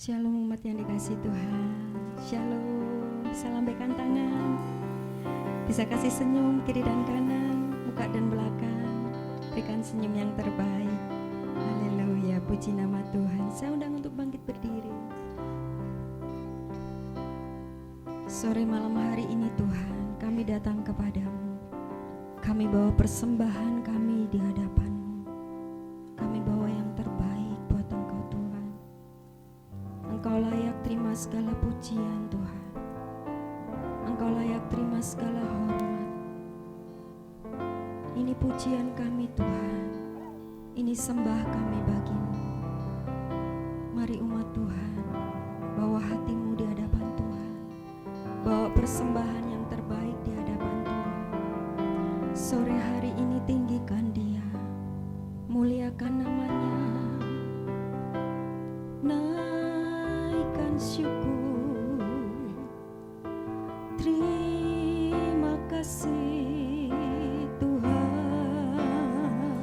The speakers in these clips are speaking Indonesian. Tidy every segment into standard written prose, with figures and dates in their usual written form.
Shalom umat yang dikasih Tuhan. Shalom. Bisa lambaikan tangan. Bisa kasih senyum kiri dan kanan, muka dan belakang. Berikan senyum yang terbaik. Haleluya, puji nama Tuhan. Saya undang untuk bangkit berdiri. Sore malam hari ini Tuhan, kami datang kepadamu. Kami bawa persembahan kami di hadapan-Mu. Kami bawa yang terbaik buat Engkau Tuhan. Engkau layak terima segala pujian Tuhan. Engkau layak terima segala hormat. Ini pujian kami Tuhan. Ini sembah kami bagi-Mu. Mari umat Tuhan, bawa hatimu di hadapan Tuhan. Bawa persembahan yang terbaik di hadapan Tuhan. Sore hari ini tinggikan Dia, muliakan namanya, naikkan syukur, terima kasih Tuhan,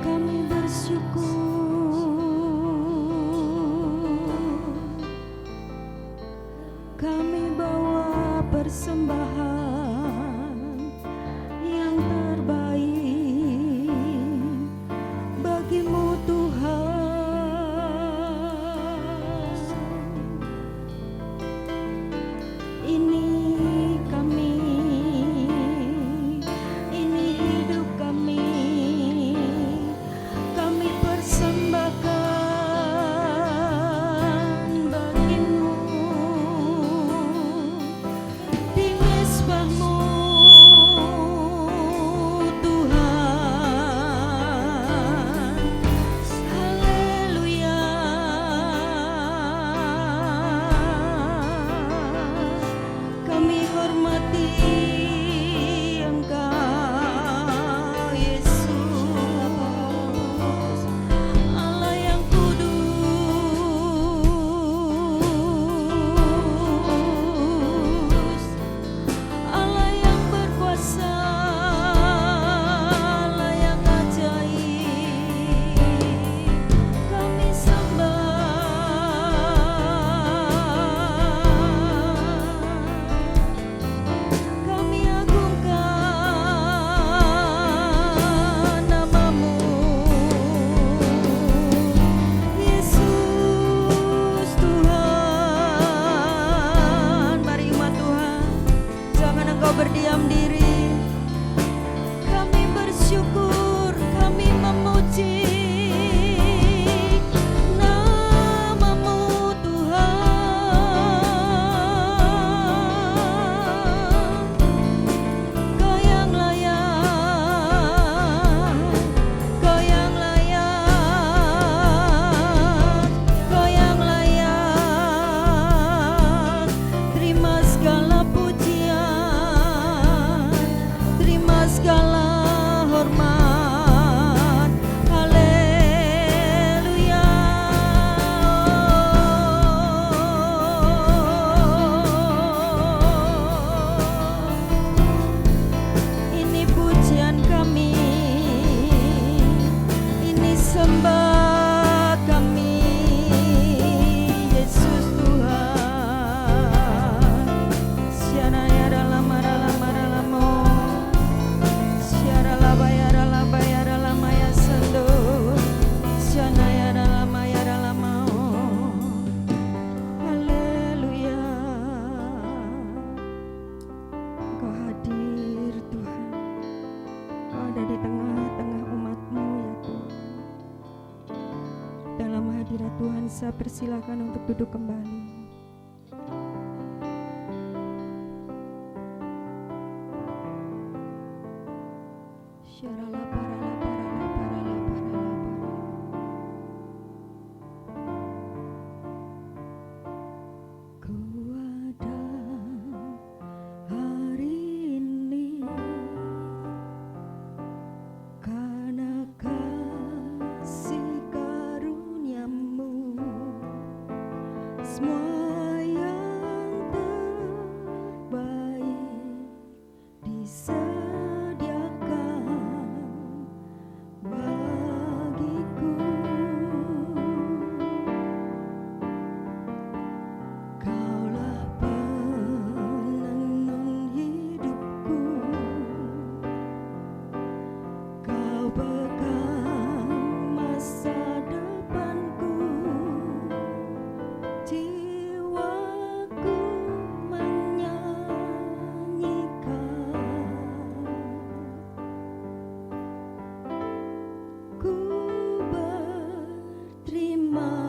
kami bersyukur, kami bawa persembahan yang terbaik bagi-Mu Tuhan. Ini kami, ini hidup kami persembahkan bagi-Mu. Di mezbah-Mu Tuhan, haleluya. Kami hormati Engkau Yesus, Allah yang kudus, Allah yang berkuasa, Allah yang ajaib. Kami sembah, kami agungkan nama-Mu, Yesus Tuhan. Mari umat Tuhan, jangan engkau berdiam diri. Kami bersyukur, kami memuji nama-Mu Tuhan. Kau yang layak, Kau yang layak, Kau yang layak. Terima segala pujian, terima segala hormat. Haleluya. Ini pujian kami, ini sembah kami, Yesus Tuhan. Sianaya dalam maralamo, siara labaya dalamaya sendo, sianaya dalamao. Haleluya. Engkau hadir Tuhan, Kau ada di tengah-tengah umat-Mu ya Tuhan. Dalam hadirat Tuhan saya persilakan untuk duduk kembali. Syarala parala parala parala parala parala. Ku ada hari ini karena kasih karunia-Mu, semua Ku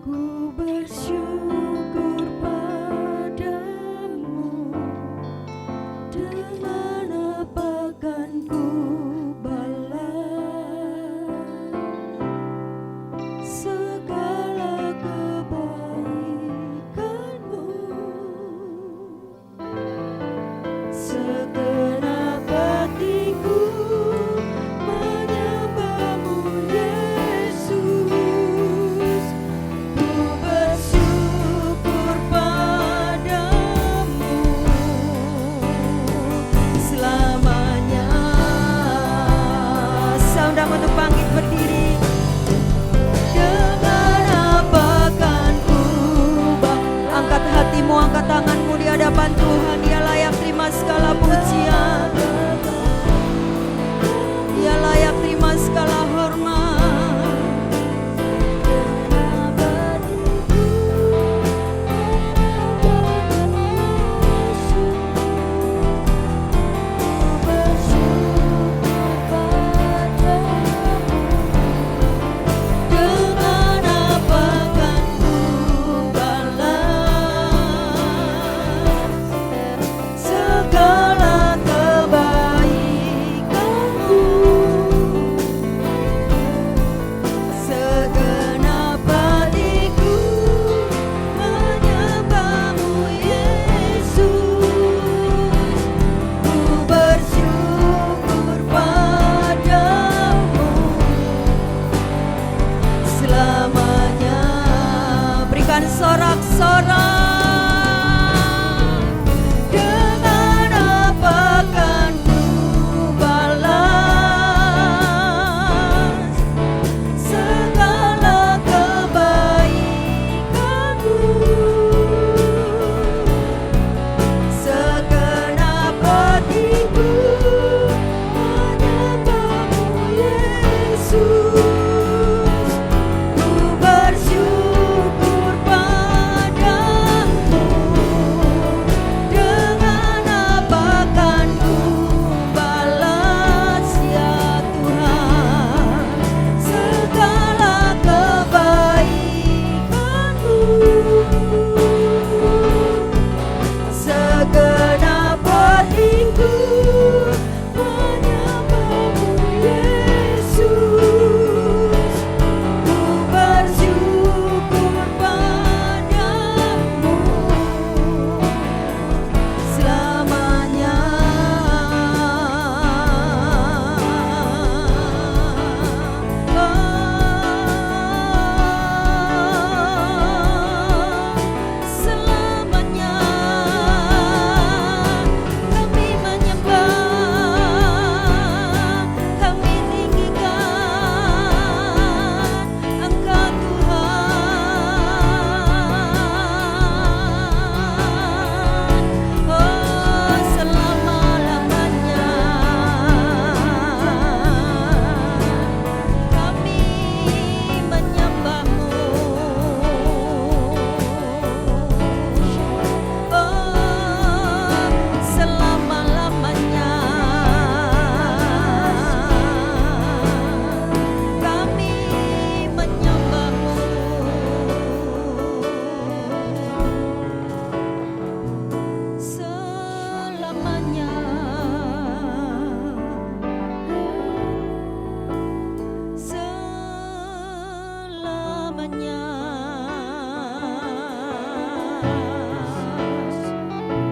Ku bersyukur padamu.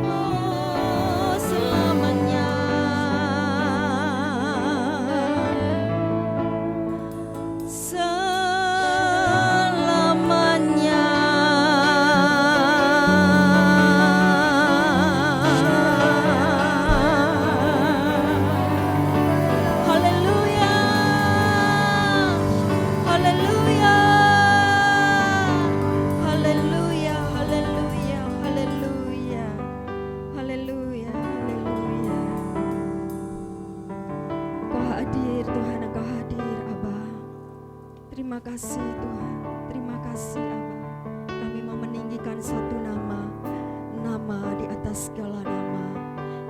Oh, selamanya. Selamanya. Haleluya. Haleluya. Haleluya. Haleluya. Haleluya. Haleluya. Haleluya. Engkau hadir Tuhan, Engkau hadir Aba. Terima kasih Tuhan, terima kasih Aba. Kami mau meninggikan satu nama, nama di atas segala nama.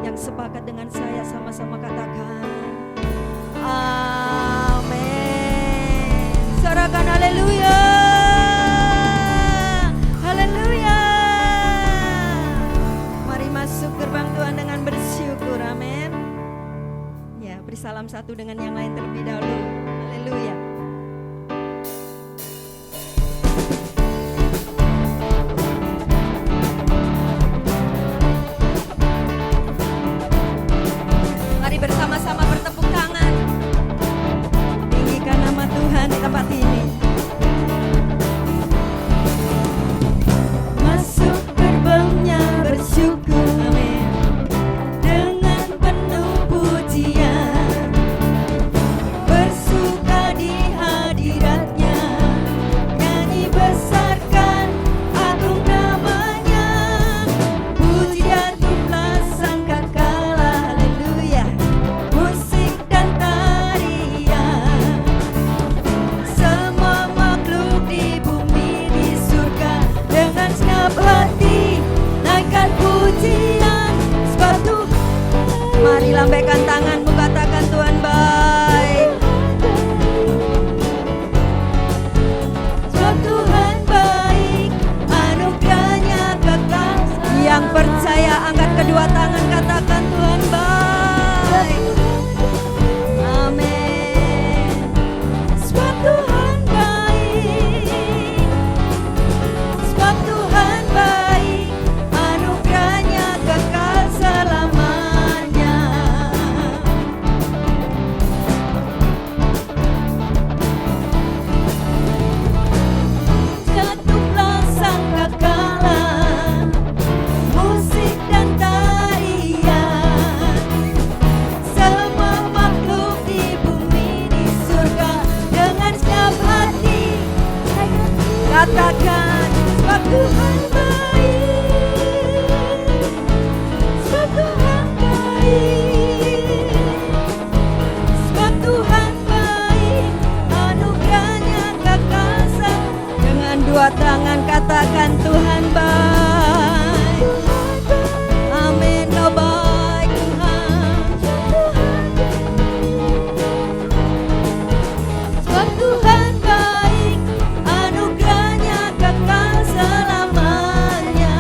Yang sepakat dengan saya sama-sama katakan amin. Sorakan haleluya. Haleluya. Mari masuk gerbang Tuhan dengan bersyukur, amin. Ya, beri salam satu dengan yang lain terlebih dahulu. Haleluya. Mari bersama-sama bertepuk tangan. Tinggikan nama Tuhan di tempat ini. Masuk gerbangnya bersyukur, amin. Dengan penuh pujian, bersuka di hadiratnya, nyanyi besarkan agung namanya. Puji dan tumpah sangkakala, haleluya. Musik dan tarian, semua makhluk di bumi di surga, dengan segenap hati naikkan pujian sebab Tuhan. Mari lambaikan tanganmu, katakan Tuhan baik. Sebab Tuhan baik, anugerahnya kekal. Yang percaya angkat kedua tangan, katakan Tuhan baik. Amin. Sebab Tuhan baik, sebab Tuhan baik, anugerahnya kekal selamanya. Jatuhlah sangkakala, musik dan tarian, semua makhluk di bumi di surga, dengan setiap hati katakan sebab Tuhan baik, sebab Tuhan baik, sebab Tuhan baik, anugerahnya kekal. Dengan dua tangan katakan Tuhan baik. Amin, Kau baik Tuhan. Sebab Tuhan baik, anugerahnya kekal selamanya.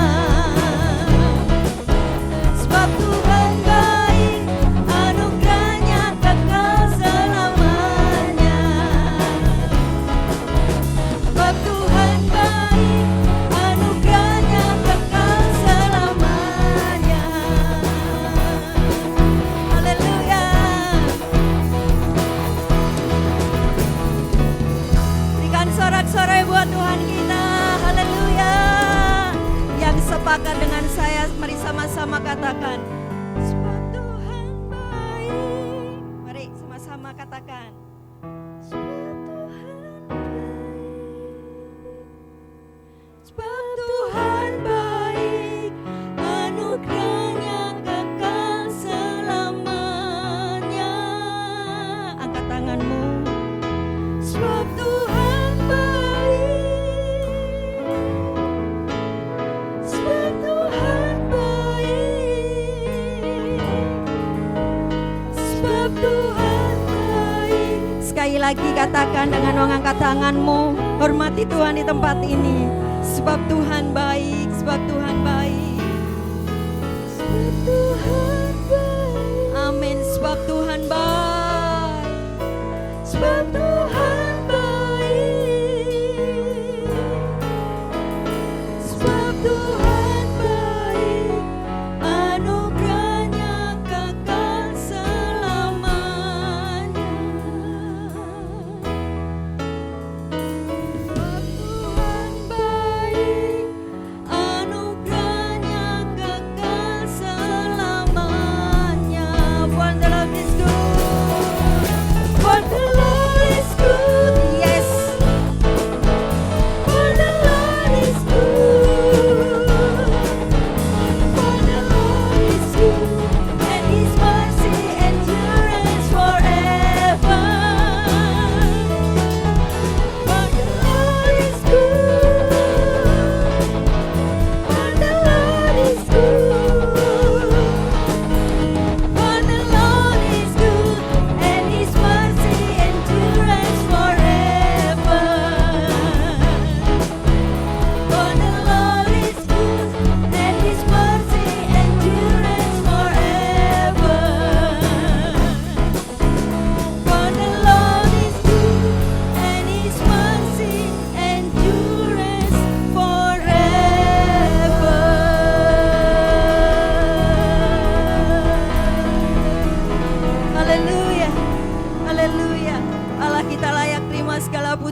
Sebab Tuhan baik, anugerahnya kekal selamanya. Sebab Tuhan baik, anugerahnya kekal selamanya. Haleluya. Berikan sorak-sorai buat Tuhan kita. Haleluya. Yang sepakat dengan saya, mari sama-sama katakan sebab Tuhan baik. Mari sama-sama katakan sebab Tuhan baik. Sebab Tuhan baik, anugerahnya kekal selamanya. Angkat tanganmu. Sebab Tuhan baik, sebab Tuhan baik, sebab Tuhan baik. Sekali lagi katakan dengan mengangkat tanganmu. Hormati Tuhan di tempat ini. Sebab Tuhan baik, sebab Tuhan baik. Sebab Tuhan baik. Amin, sebab Tuhan baik. Sebab Tuhan baik.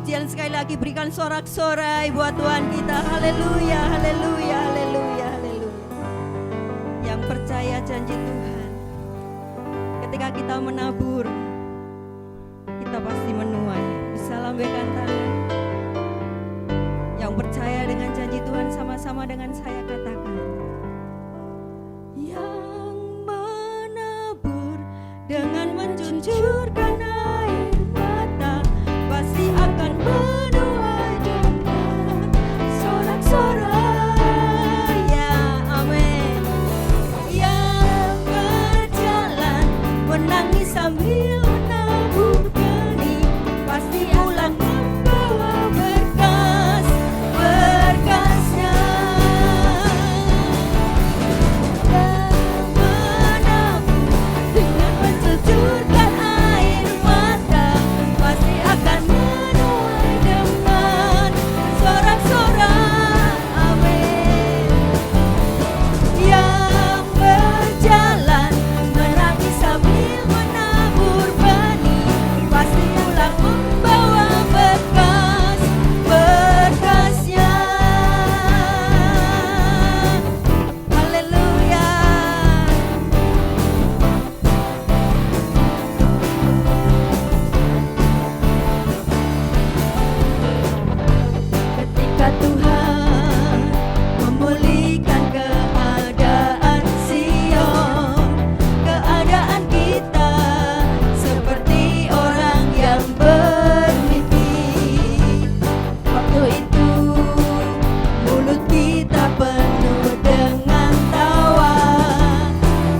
pujian sekali lagi, berikan sorak-sorai buat Tuhan kita. Haleluya, haleluya, haleluya, haleluya. Yang percaya janji Tuhan, ketika kita menabur, kita pasti menuai. Bisa lambaikan tangan. Yang percaya dengan janji Tuhan sama-sama dengan saya katakan, yang menabur dengan mencucurkan air mata pasti akan menuai dengan sorak-sorai. Ya, amin. Yang berjalan menangis sambil menabur benih pasti akan membawa berkas, berkasnya. Yang menabur dengan mencucurkan air mata pasti akan menuai dengan sorak-sorai. Amin. Yang berjalan menangis sambil menabur benih pasti pulang membawa berkas, berkasnya. Haleluya. Ketika Tuhan memulihkan keadaan Sion, keadaan kita seperti orang yang bermimpi. Waktu itu mulut kita penuh dengan tawa,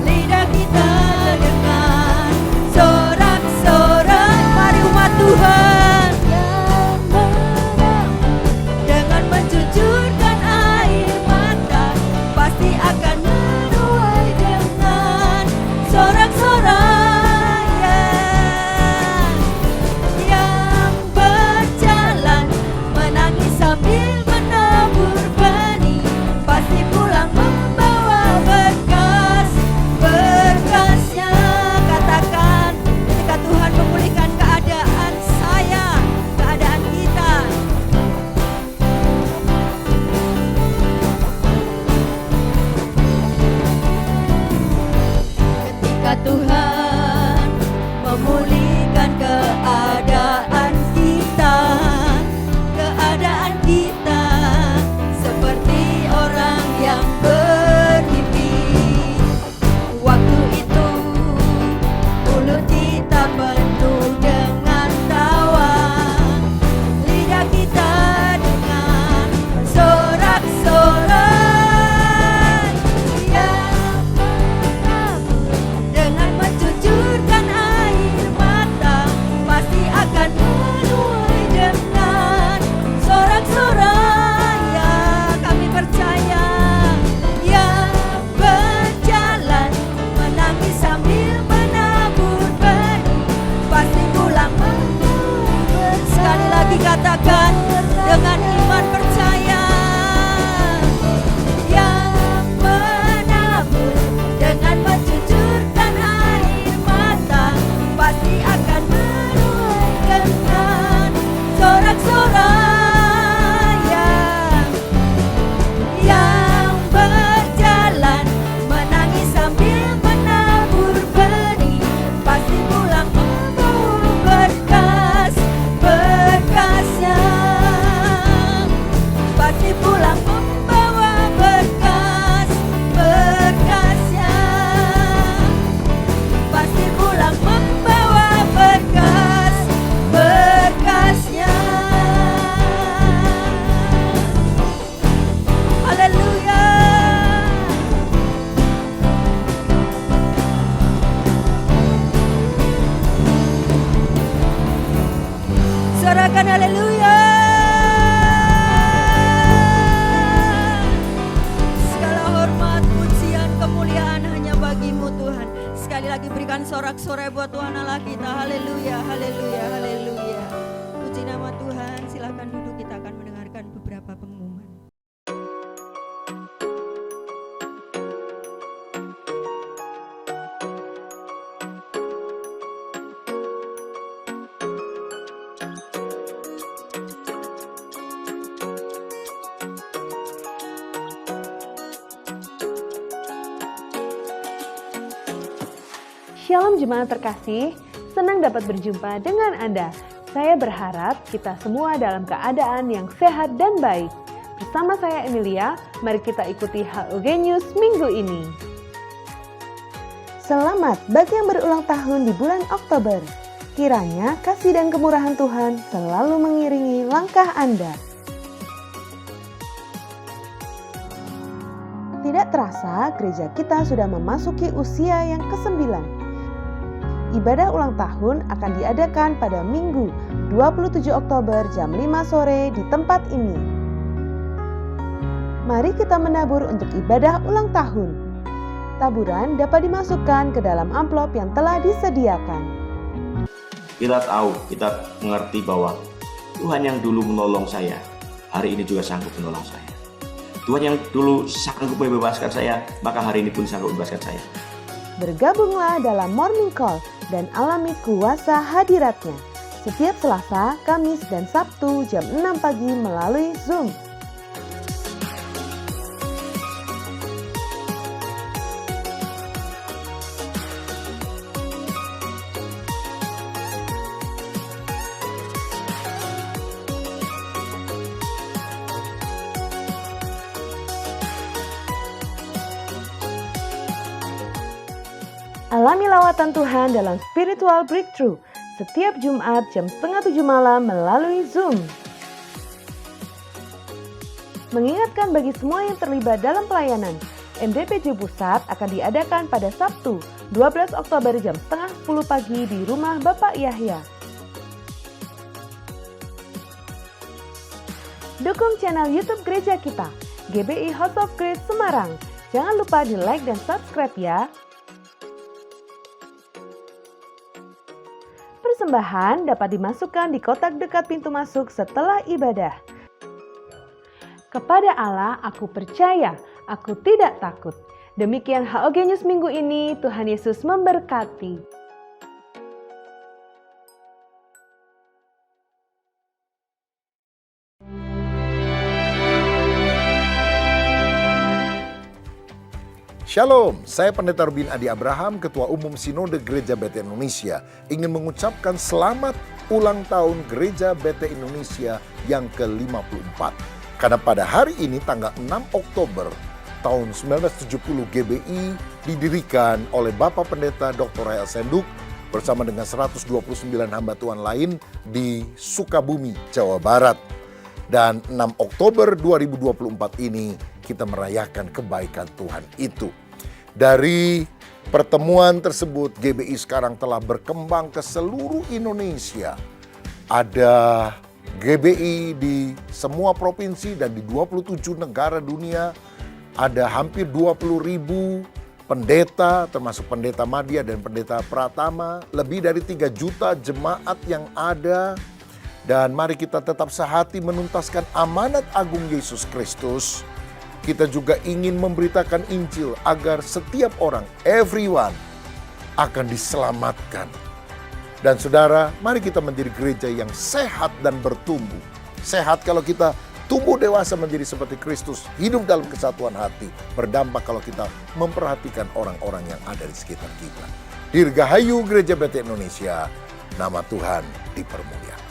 lidah kita dengan sorak-sorai. Mari umat Tuhan, dengan mencucurkan air mata pasti akan menuai dengan sorak-sorai. Yang berjalan menangis sambil menabur benih pasti pulang membawa berkas, berkasnya. Katakan, ketika Tuhan memulihkan keadaan saya, keadaan kita, ketika Tuhan memulihkan keadaan kita seperti orang yang bermimpi. Waktu itu mulut kita penuh dengan tawa, lidah kita dengan sorak-sorai. Yang menabur dengan mencucurkan air mata pasti akan menuai dengan sorak-sorai. Ya, kami percaya. Yang berjalan menangis sambil menabur benih pasti pulang membawa. Sekali lagi katakan dengan iman percaya. Yang menabur dengan mencucurkan air mata pasti akan menuai dengan sorak-sorai. Yang berjalan menangis sambil menabur benih pasti pulang membawa berkas, berkasnya. Pasti pulang membawa berkas, berkasnya. Pasti pulang membawa berkas, berkasnya. Haleluya. Sorakan haleluya. Segala hormat, pujian, kemuliaan hanya bagimu Tuhan. Sekali lagi berikan sorak-sorai buat Tuhan Allah kita. Haleluya, haleluya, haleluya. Puji nama Tuhan. Silakan duduk, kita akan mendengarkan beberapa pengumuman. Shalom jemaat terkasih, senang dapat berjumpa dengan Anda. Saya berharap kita semua dalam keadaan yang sehat dan baik. Bersama saya Emilia, mari kita ikuti HOG News minggu ini. Selamat bagi yang berulang tahun di bulan Oktober. Kiranya kasih dan kemurahan Tuhan selalu mengiringi langkah Anda. Tidak terasa, gereja kita sudah memasuki usia yang ke-9. Ibadah ulang tahun akan diadakan pada Minggu 27 Oktober jam 5 sore di tempat ini. Mari kita menabur untuk ibadah ulang tahun. Taburan dapat dimasukkan ke dalam amplop yang telah disediakan. Kita tahu, kita mengerti bahwa Tuhan yang dulu menolong saya, hari ini juga sanggup menolong saya. Tuhan yang dulu sanggup membebaskan saya, maka hari ini pun sanggup membebaskan saya. Bergabunglah dalam Morning Call dan alami kuasa hadiratnya. Setiap Selasa, Kamis, dan Sabtu jam 6 pagi melalui Zoom. Alami lawatan Tuhan dalam Spiritual Breakthrough setiap Jumat jam 6:30 malam melalui Zoom. Mengingatkan bagi semua yang terlibat dalam pelayanan, MDPJ Pusat akan diadakan pada Sabtu 12 Oktober jam 9:30 pagi di rumah Bapak Yahya. Dukung channel YouTube gereja kita, GBI House of Grace Semarang. Jangan lupa di like dan subscribe ya. Persembahan dapat dimasukkan di kotak dekat pintu masuk setelah ibadah. Kepada Allah aku percaya, aku tidak takut. Demikian HOG News minggu ini, Tuhan Yesus memberkati. Shalom, saya Pendeta Rubin Adi Abraham, Ketua Umum Sinode Gereja BT Indonesia, ingin mengucapkan selamat ulang tahun Gereja BT Indonesia yang ke-54. Karena pada hari ini tanggal 6 Oktober tahun 1970 GBI didirikan oleh Bapak Pendeta Dr. Rahel Senduk bersama dengan 129 hamba Tuhan lain di Sukabumi, Jawa Barat. Dan 6 Oktober 2024 ini kita merayakan kebaikan Tuhan itu. Dari pertemuan tersebut, GBI sekarang telah berkembang ke seluruh Indonesia. Ada GBI di semua provinsi dan di 27 negara dunia. Ada hampir 20.000 pendeta, termasuk pendeta Madya dan pendeta Pratama. Lebih dari 3 juta jemaat yang ada. Dan mari kita tetap sehati menuntaskan amanat agung Yesus Kristus. Kita juga ingin memberitakan Injil agar setiap orang, everyone, akan diselamatkan. Dan saudara, mari kita menjadi gereja yang sehat dan bertumbuh. Sehat kalau kita tumbuh dewasa menjadi seperti Kristus, hidup dalam kesatuan hati. Berdampak kalau kita memperhatikan orang-orang yang ada di sekitar kita. Dirgahayu Gereja BT Indonesia, nama Tuhan dipermuliakan.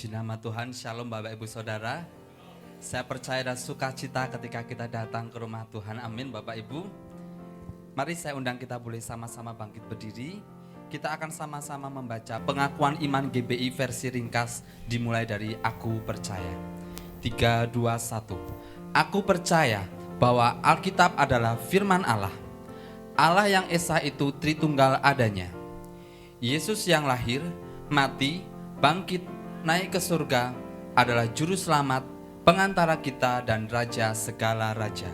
Nama Tuhan, Shalom Bapak Ibu Saudara. Saya percaya dan sukacita ketika kita datang ke rumah Tuhan. Amin Bapak Ibu. Mari saya undang kita boleh sama-sama bangkit berdiri. Kita akan sama-sama membaca pengakuan iman GBI versi ringkas dimulai dari Aku Percaya. 3, 2, 1. Aku percaya bahwa Alkitab adalah firman Allah. Allah yang esa itu Tritunggal adanya. Yesus yang lahir, mati, bangkit, naik ke surga adalah juru selamat, pengantara kita dan raja segala raja.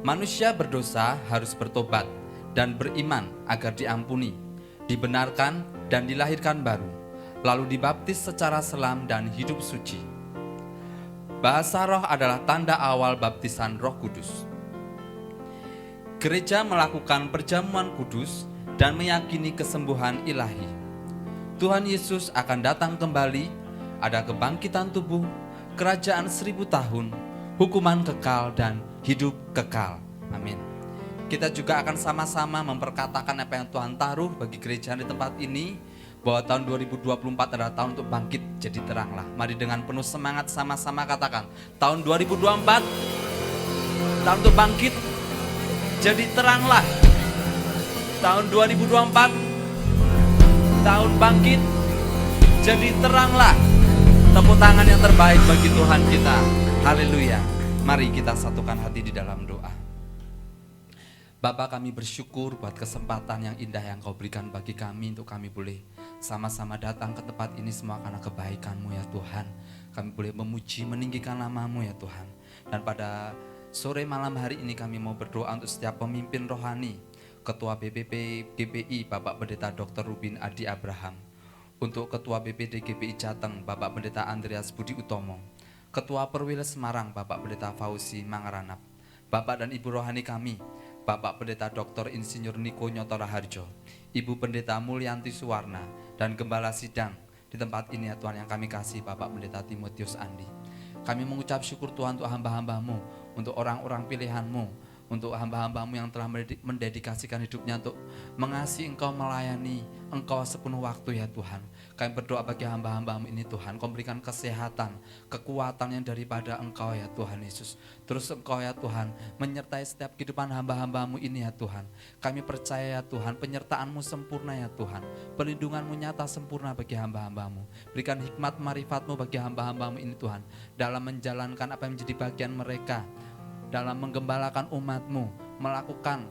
Manusia berdosa harus bertobat dan beriman agar diampuni, dibenarkan dan dilahirkan baru, lalu dibaptis secara selam dan hidup suci. Bahasa roh adalah tanda awal baptisan Roh Kudus. Gereja melakukan perjamuan kudus dan meyakini kesembuhan ilahi. Tuhan Yesus akan datang kembali, ada kebangkitan tubuh, kerajaan 1000 tahun, hukuman kekal dan hidup kekal. Amin. Kita juga akan sama-sama memperkatakan apa yang Tuhan taruh bagi gereja di tempat ini, bahwa tahun 2024 adalah tahun untuk bangkit jadi teranglah. Mari dengan penuh semangat sama-sama katakan, tahun 2024 tahun untuk bangkit jadi teranglah. Tahun 2024 tahun bangkit jadi teranglah. Tepuk tangan yang terbaik bagi Tuhan kita. Haleluya. Mari kita satukan hati di dalam doa. Bapa, kami bersyukur buat kesempatan yang indah yang Kau berikan bagi kami untuk kami boleh sama-sama datang ke tempat ini semua karena kebaikan-Mu ya Tuhan. Kami boleh memuji, meninggikan nama-Mu ya Tuhan. Dan pada sore malam hari ini kami mau berdoa untuk setiap pemimpin rohani, Ketua BPP GPI Bapak Pendeta Dr. Rubin Adi Abraham, untuk Ketua BPD GPI Jateng Bapak Pendeta Andreas Budi Utomo, Ketua Perwil Semarang Bapak Pendeta Fauzi Mangaranap, Bapak dan Ibu rohani kami, Bapak Pendeta Dr. Insinyur Niko Nyotora Harjo, Ibu Pendeta Mulyanti Suwarna, dan Gembala Sidang di tempat ini ya Tuhan yang kami kasih, Bapak Pendeta Timotius Andi. Kami mengucap syukur Tuhan untuk hamba-hamba-Mu, untuk orang-orang pilihan-Mu, untuk hamba-hamba-Mu yang telah mendedikasikan hidupnya untuk mengasihi Engkau, melayani Engkau sepenuh waktu ya Tuhan. Kami berdoa bagi hamba-hamba-Mu ini Tuhan, Kau berikan kesehatan, kekuatan yang daripada Engkau ya Tuhan Yesus. Terus Engkau ya Tuhan menyertai setiap kehidupan hamba-hamba-Mu ini ya Tuhan. Kami percaya ya Tuhan, penyertaan-Mu sempurna ya Tuhan, perlindungan-Mu nyata sempurna bagi hamba-hamba-Mu. Berikan hikmat marifat-Mu bagi hamba-hamba-Mu ini Tuhan, dalam menjalankan apa yang menjadi bagian mereka, dalam menggembalakan umat-Mu, melakukan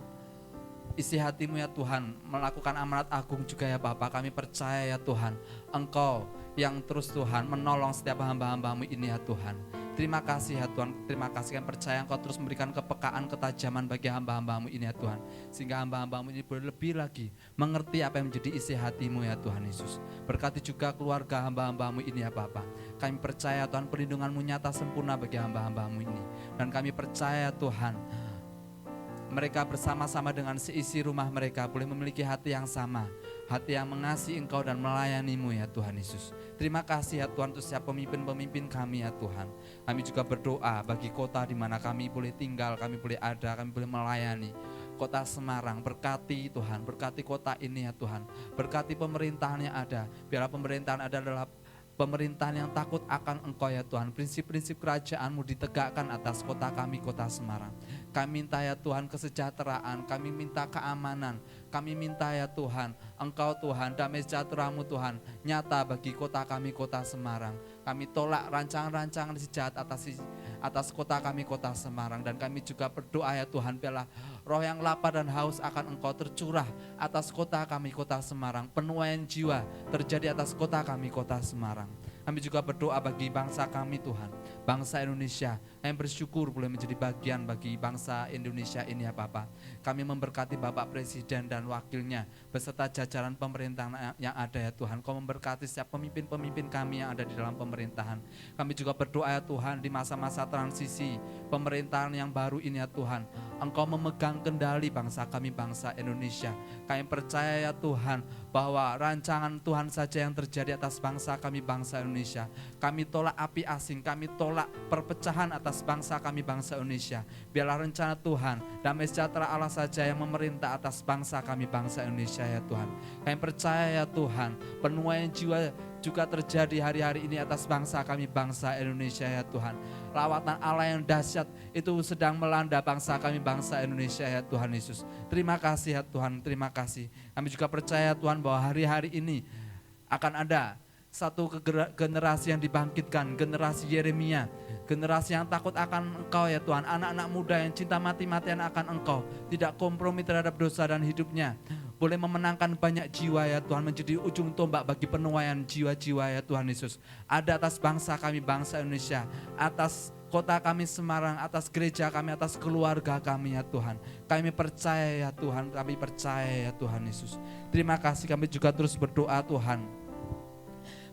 isi hati-Mu ya Tuhan, melakukan amanat agung juga ya Bapa. Kami percaya ya Tuhan, Engkau yang terus Tuhan menolong setiap hamba-hamba-Mu ini ya Tuhan. Terima kasih ya Tuhan, terima kasih, kami percaya Engkau terus memberikan kepekaan, ketajaman bagi hamba-hamba-Mu ini ya Tuhan, sehingga hamba-hamba-Mu ini boleh lebih lagi mengerti apa yang menjadi isi hati-Mu ya Tuhan Yesus. Berkati juga keluarga hamba-hamba-Mu ini ya Bapa. Kami percaya Tuhan, perlindungan-Mu nyata sempurna bagi hamba-hamba-Mu ini. Dan kami percaya Tuhan, mereka bersama-sama dengan seisi rumah mereka boleh memiliki hati yang sama, hati yang mengasihi Engkau dan melayani-Mu ya Tuhan Yesus. Terima kasih ya Tuhan untuk setiap pemimpin-pemimpin kami ya Tuhan. Kami juga berdoa bagi kota di mana kami boleh tinggal, kami boleh ada, kami boleh melayani. Kota Semarang, berkati Tuhan, berkati kota ini ya Tuhan. Berkati pemerintahan yang ada, biarlah pemerintahan adalah pemerintahan yang takut akan Engkau ya Tuhan. Prinsip-prinsip kerajaan-Mu ditegakkan atas kota kami, kota Semarang. Kami minta ya Tuhan kesejahteraan, kami minta keamanan, kami minta ya Tuhan, Engkau Tuhan, damai sejahtera-Mu Tuhan, nyata bagi kota kami, kota Semarang. Kami tolak rancangan-rancangan sejahat atas kota kami, kota Semarang. Dan kami juga berdoa ya Tuhan, biarlah roh yang lapar dan haus akan Engkau tercurah atas kota kami, kota Semarang. Penuaian jiwa terjadi atas kota kami, kota Semarang. Kami juga berdoa bagi bangsa kami Tuhan, bangsa Indonesia. Kami bersyukur boleh menjadi bagian bagi bangsa Indonesia ini ya Bapak. Kami memberkati Bapak Presiden dan wakilnya beserta jajaran pemerintahan yang ada ya Tuhan. Kau memberkati setiap pemimpin-pemimpin kami yang ada di dalam pemerintahan. Kami juga berdoa ya Tuhan, di masa-masa transisi pemerintahan yang baru ini ya Tuhan, Engkau memegang kendali bangsa kami, bangsa Indonesia. Kami percaya ya Tuhan bahwa rancangan Tuhan saja yang terjadi atas bangsa kami, bangsa Indonesia. Kami tolak api asing, kami tolak perpecahan atas bangsa kami, bangsa Indonesia. Biarlah rencana Tuhan, damai sejahtera Allah saja yang memerintah atas bangsa kami, bangsa Indonesia ya Tuhan. Kami percaya ya Tuhan, penuaian jiwa juga terjadi hari-hari ini atas bangsa kami, bangsa Indonesia ya Tuhan. Lawatan Allah yang dahsyat itu sedang melanda bangsa kami, bangsa Indonesia ya Tuhan Yesus. Terima kasih ya Tuhan, terima kasih. Kami juga percaya Tuhan bahwa hari-hari ini akan ada satu generasi yang dibangkitkan, generasi Yeremia, generasi yang takut akan Engkau ya Tuhan, anak-anak muda yang cinta mati-matian akan Engkau, tidak kompromi terhadap dosa dan hidupnya, boleh memenangkan banyak jiwa ya Tuhan, menjadi ujung tombak bagi penuaian jiwa-jiwa ya Tuhan Yesus. Ada atas bangsa kami, bangsa Indonesia, atas kota kami Semarang, atas gereja kami, atas keluarga kami ya Tuhan. Kami percaya ya Tuhan, kami percaya ya Tuhan Yesus. Terima kasih, kami juga terus berdoa Tuhan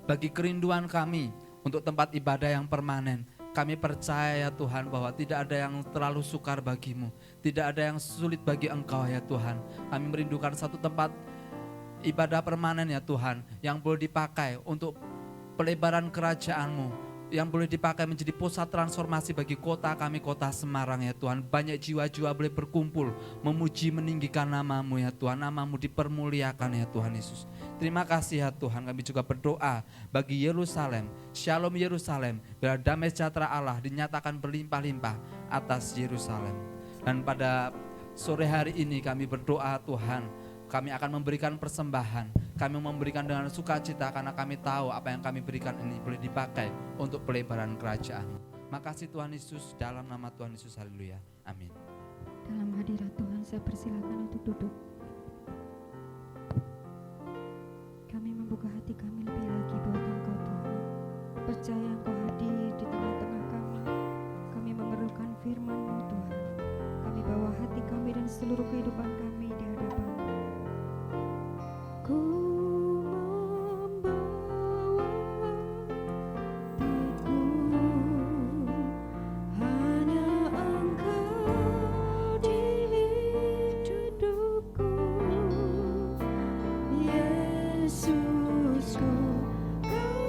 bagi kerinduan kami untuk tempat ibadah yang permanen. Kami percaya ya Tuhan bahwa tidak ada yang terlalu sukar bagimu, tidak ada yang sulit bagi Engkau ya Tuhan. Kami merindukan satu tempat ibadah permanen ya Tuhan, yang boleh dipakai untuk pelebaran kerajaan-Mu, yang boleh dipakai menjadi pusat transformasi bagi kota kami, kota Semarang ya Tuhan. Banyak jiwa-jiwa boleh berkumpul, memuji meninggikan nama-Mu ya Tuhan, nama-Mu dipermuliakan ya Tuhan Yesus. Terima kasih ya Tuhan, kami juga berdoa bagi Yerusalem, Shalom Yerusalem, biar damai sejahtera Allah dinyatakan berlimpah-limpah atas Yerusalem. Dan pada sore hari ini kami berdoa Tuhan, kami akan memberikan persembahan, kami memberikan dengan sukacita karena kami tahu apa yang kami berikan ini boleh dipakai untuk pelebaran kerajaan-Mu. Makasih Tuhan Yesus, dalam nama Tuhan Yesus, haleluya, amin. Dalam hadirat Tuhan saya persilakan untuk duduk. Kami membuka hati kami lebih lagi buat Engkau Tuhan. Percaya Engkau hadir di tengah-tengah kami. Kami memerlukan firman-Mu Tuhan. Kami bawa hati kami dan seluruh kehidupan kami di hadapan-Mu. Ku membawa hatiku, hanya Engkau di hidupku, Yesusku, Kau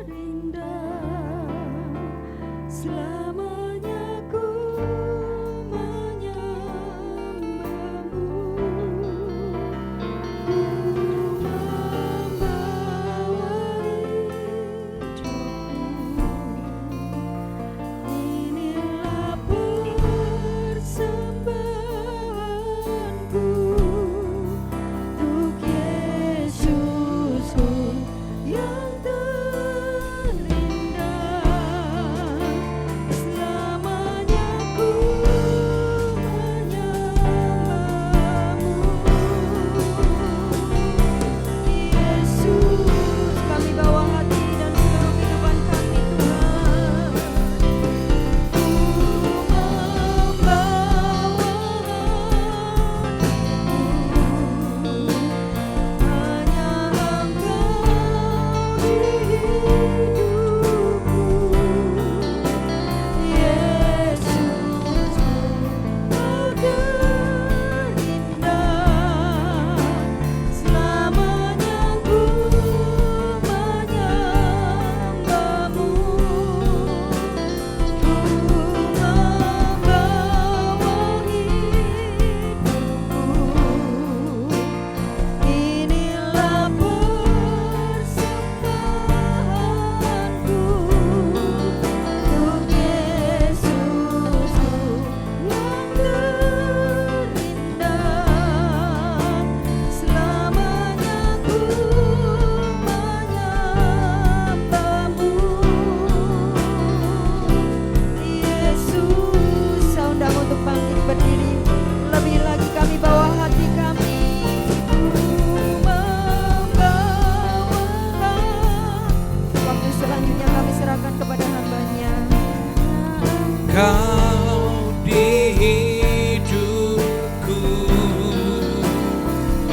terindah, selamanya ku menyembah-Mu. Inilah persembahanku untuk Yesusku yang terindah, selamanya ku menyembah-Mu. Yesus, kami bawa hati dan seluruh kehidupan kami Tuhan. Ku membawa hatiku, hanya Engkau di hidupku, Yesusku, Kau terindah, selamanya ku menyembah-Mu. Ku membawa hidupku, inilah persembahanku untuk Yesusku yang terindah, selamanya ku menyembah-Mu. Yesus, saya undang untuk bangkit berdiri. Lebih lagi kami bawa hati kami. Ku membawa. Waktu selanjutnya kami serahkan kepada hamba-Nya. Kau di hidupku,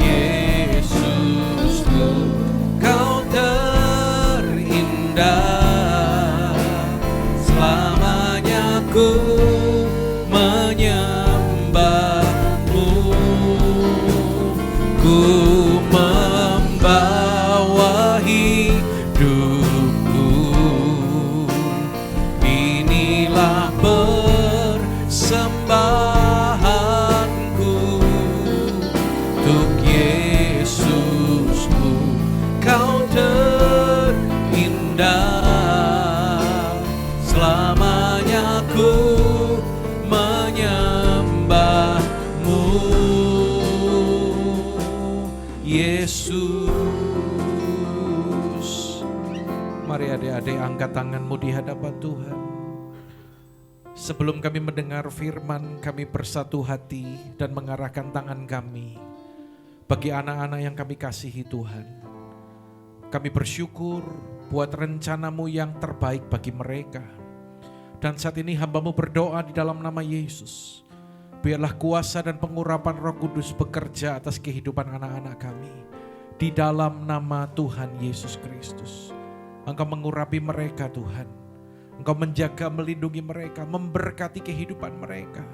Yesusku, Kau terindah, selamanya ku menyembah-Mu. Ku membawa hidupku, inilah persembahanku untuk Yesusku, Kau terindah, selamanya ku menyembah-Mu, Yesus. Mari adik-adik angkat tanganmu di hadapan Tuhan. Sebelum kami mendengar firman, kami bersatu hati dan mengarahkan tangan kami bagi anak-anak yang kami kasihi Tuhan. Kami bersyukur buat rencana-Mu yang terbaik bagi mereka. Dan saat ini hamba-Mu berdoa di dalam nama Yesus. Biarlah kuasa dan pengurapan Roh Kudus bekerja atas kehidupan anak-anak kami. Di dalam nama Tuhan Yesus Kristus. Engkau mengurapi mereka Tuhan. Engkau menjaga, melindungi mereka, memberkati kehidupan mereka.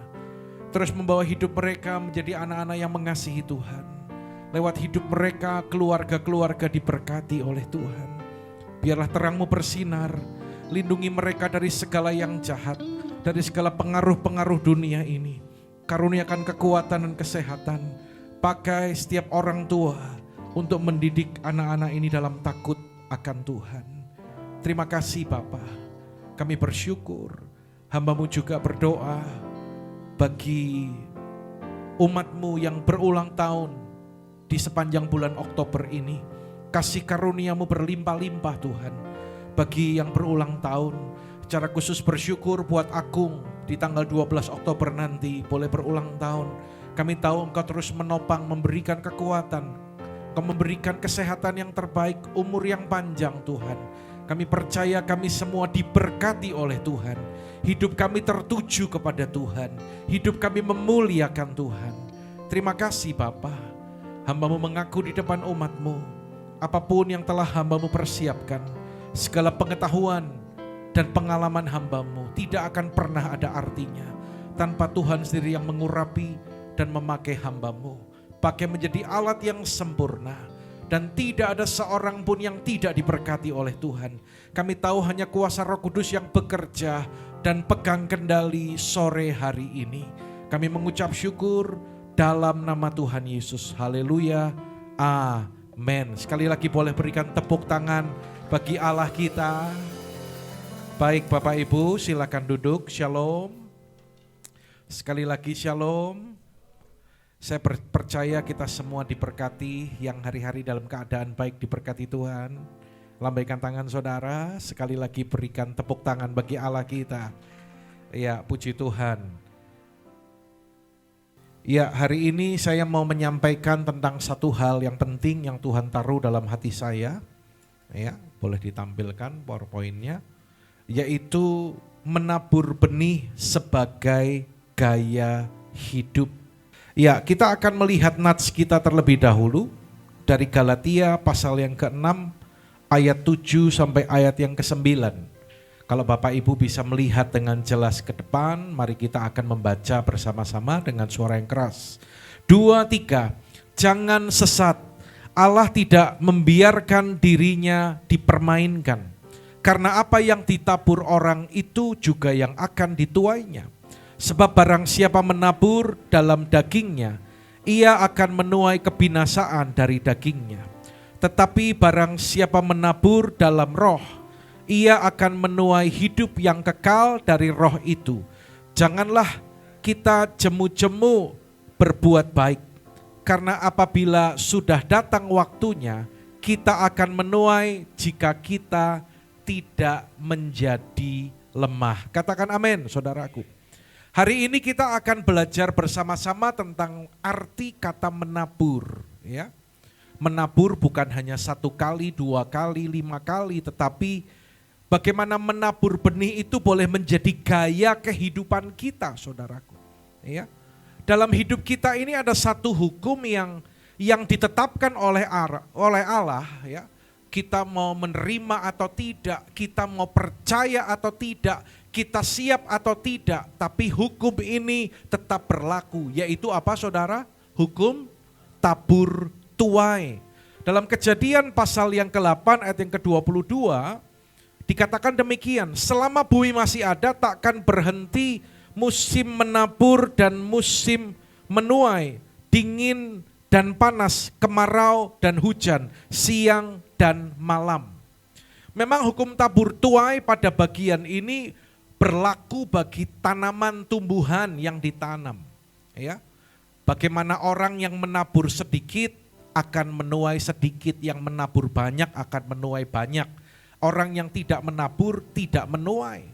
Terus membawa hidup mereka menjadi anak-anak yang mengasihi Tuhan. Lewat hidup mereka, keluarga-keluarga diberkati oleh Tuhan. Biarlah terang-Mu bersinar, lindungi mereka dari segala yang jahat, dari segala pengaruh-pengaruh dunia ini. Karuniakan kekuatan dan kesehatan. Pakai setiap orang tua untuk mendidik anak-anak ini dalam takut akan Tuhan. Terima kasih Bapa. Kami bersyukur. Hamba-Mu juga berdoa bagi umat-Mu yang berulang tahun di sepanjang bulan Oktober ini. Kasih karunia-Mu berlimpah-limpah Tuhan. Bagi yang berulang tahun, secara khusus bersyukur buat Agung di tanggal 12 Oktober nanti boleh berulang tahun. Kami tahu Engkau terus menopang, memberikan kekuatan, Engkau memberikan kesehatan yang terbaik, umur yang panjang Tuhan. Kami percaya kami semua diberkati oleh Tuhan. Hidup kami tertuju kepada Tuhan. Hidup kami memuliakan Tuhan. Terima kasih Bapa. Hamba-Mu mengaku di depan umat-Mu, apapun yang telah hamba-Mu persiapkan, segala pengetahuan dan pengalaman hamba-Mu tidak akan pernah ada artinya tanpa Tuhan sendiri yang mengurapi dan memakai hamba-Mu. Pakai menjadi alat yang sempurna. Dan tidak ada seorang pun yang tidak diberkati oleh Tuhan. Kami tahu hanya kuasa Roh Kudus yang bekerja dan pegang kendali sore hari ini. Kami mengucap syukur dalam nama Tuhan Yesus. Haleluya. Amin. Sekali lagi boleh berikan tepuk tangan bagi Allah kita. Baik Bapak Ibu, silakan duduk. Shalom. Sekali lagi shalom. Saya percaya kita semua diberkati, yang hari-hari dalam keadaan baik diberkati Tuhan. Lambaikan tangan saudara, sekali lagi berikan tepuk tangan bagi Allah kita. Ya, puji Tuhan. Ya, hari ini saya mau menyampaikan tentang satu hal yang penting yang Tuhan taruh dalam hati saya. Ya, boleh ditampilkan PowerPoint-nya. Yaitu menabur benih sebagai gaya hidup. Ya, kita akan melihat nats kita terlebih dahulu dari Galatia pasal yang ke-6 ayat 7 sampai ayat yang ke-9. Kalau Bapak Ibu bisa melihat dengan jelas ke depan, mari kita akan membaca bersama-sama dengan suara yang keras. 2, 3, jangan sesat, Allah tidak membiarkan dirinya dipermainkan. Karena apa yang ditabur orang itu juga yang akan dituainya. Sebab barang siapa menabur dalam dagingnya, ia akan menuai kebinasaan dari dagingnya. Tetapi barang siapa menabur dalam roh, ia akan menuai hidup yang kekal dari roh itu. Janganlah kita jemu-jemu berbuat baik, karena apabila sudah datang waktunya, kita akan menuai jika kita tidak menjadi lemah. Katakan amin, saudaraku. Hari ini kita akan belajar bersama-sama tentang arti kata menabur. Ya. Menabur bukan hanya 1 kali, 2 kali, 5 kali, tetapi bagaimana menabur benih itu boleh menjadi gaya kehidupan kita, saudaraku. Ya. Dalam hidup kita ini ada satu hukum yang ditetapkan oleh Allah. Ya. Kita mau menerima atau tidak, kita mau percaya atau tidak, kita siap atau tidak, tapi hukum ini tetap berlaku, yaitu apa saudara? Hukum tabur tuai. Dalam Kejadian pasal yang ke-8 ayat yang ke-22, dikatakan demikian, selama bumi masih ada takkan berhenti musim menabur dan musim menuai, dingin dan panas, kemarau dan hujan, siang dan malam. Memang hukum tabur tuai pada bagian ini berlaku bagi tanaman tumbuhan yang ditanam. Ya. Bagaimana orang yang menabur sedikit akan menuai sedikit, yang menabur banyak akan menuai banyak. Orang yang tidak menabur tidak menuai.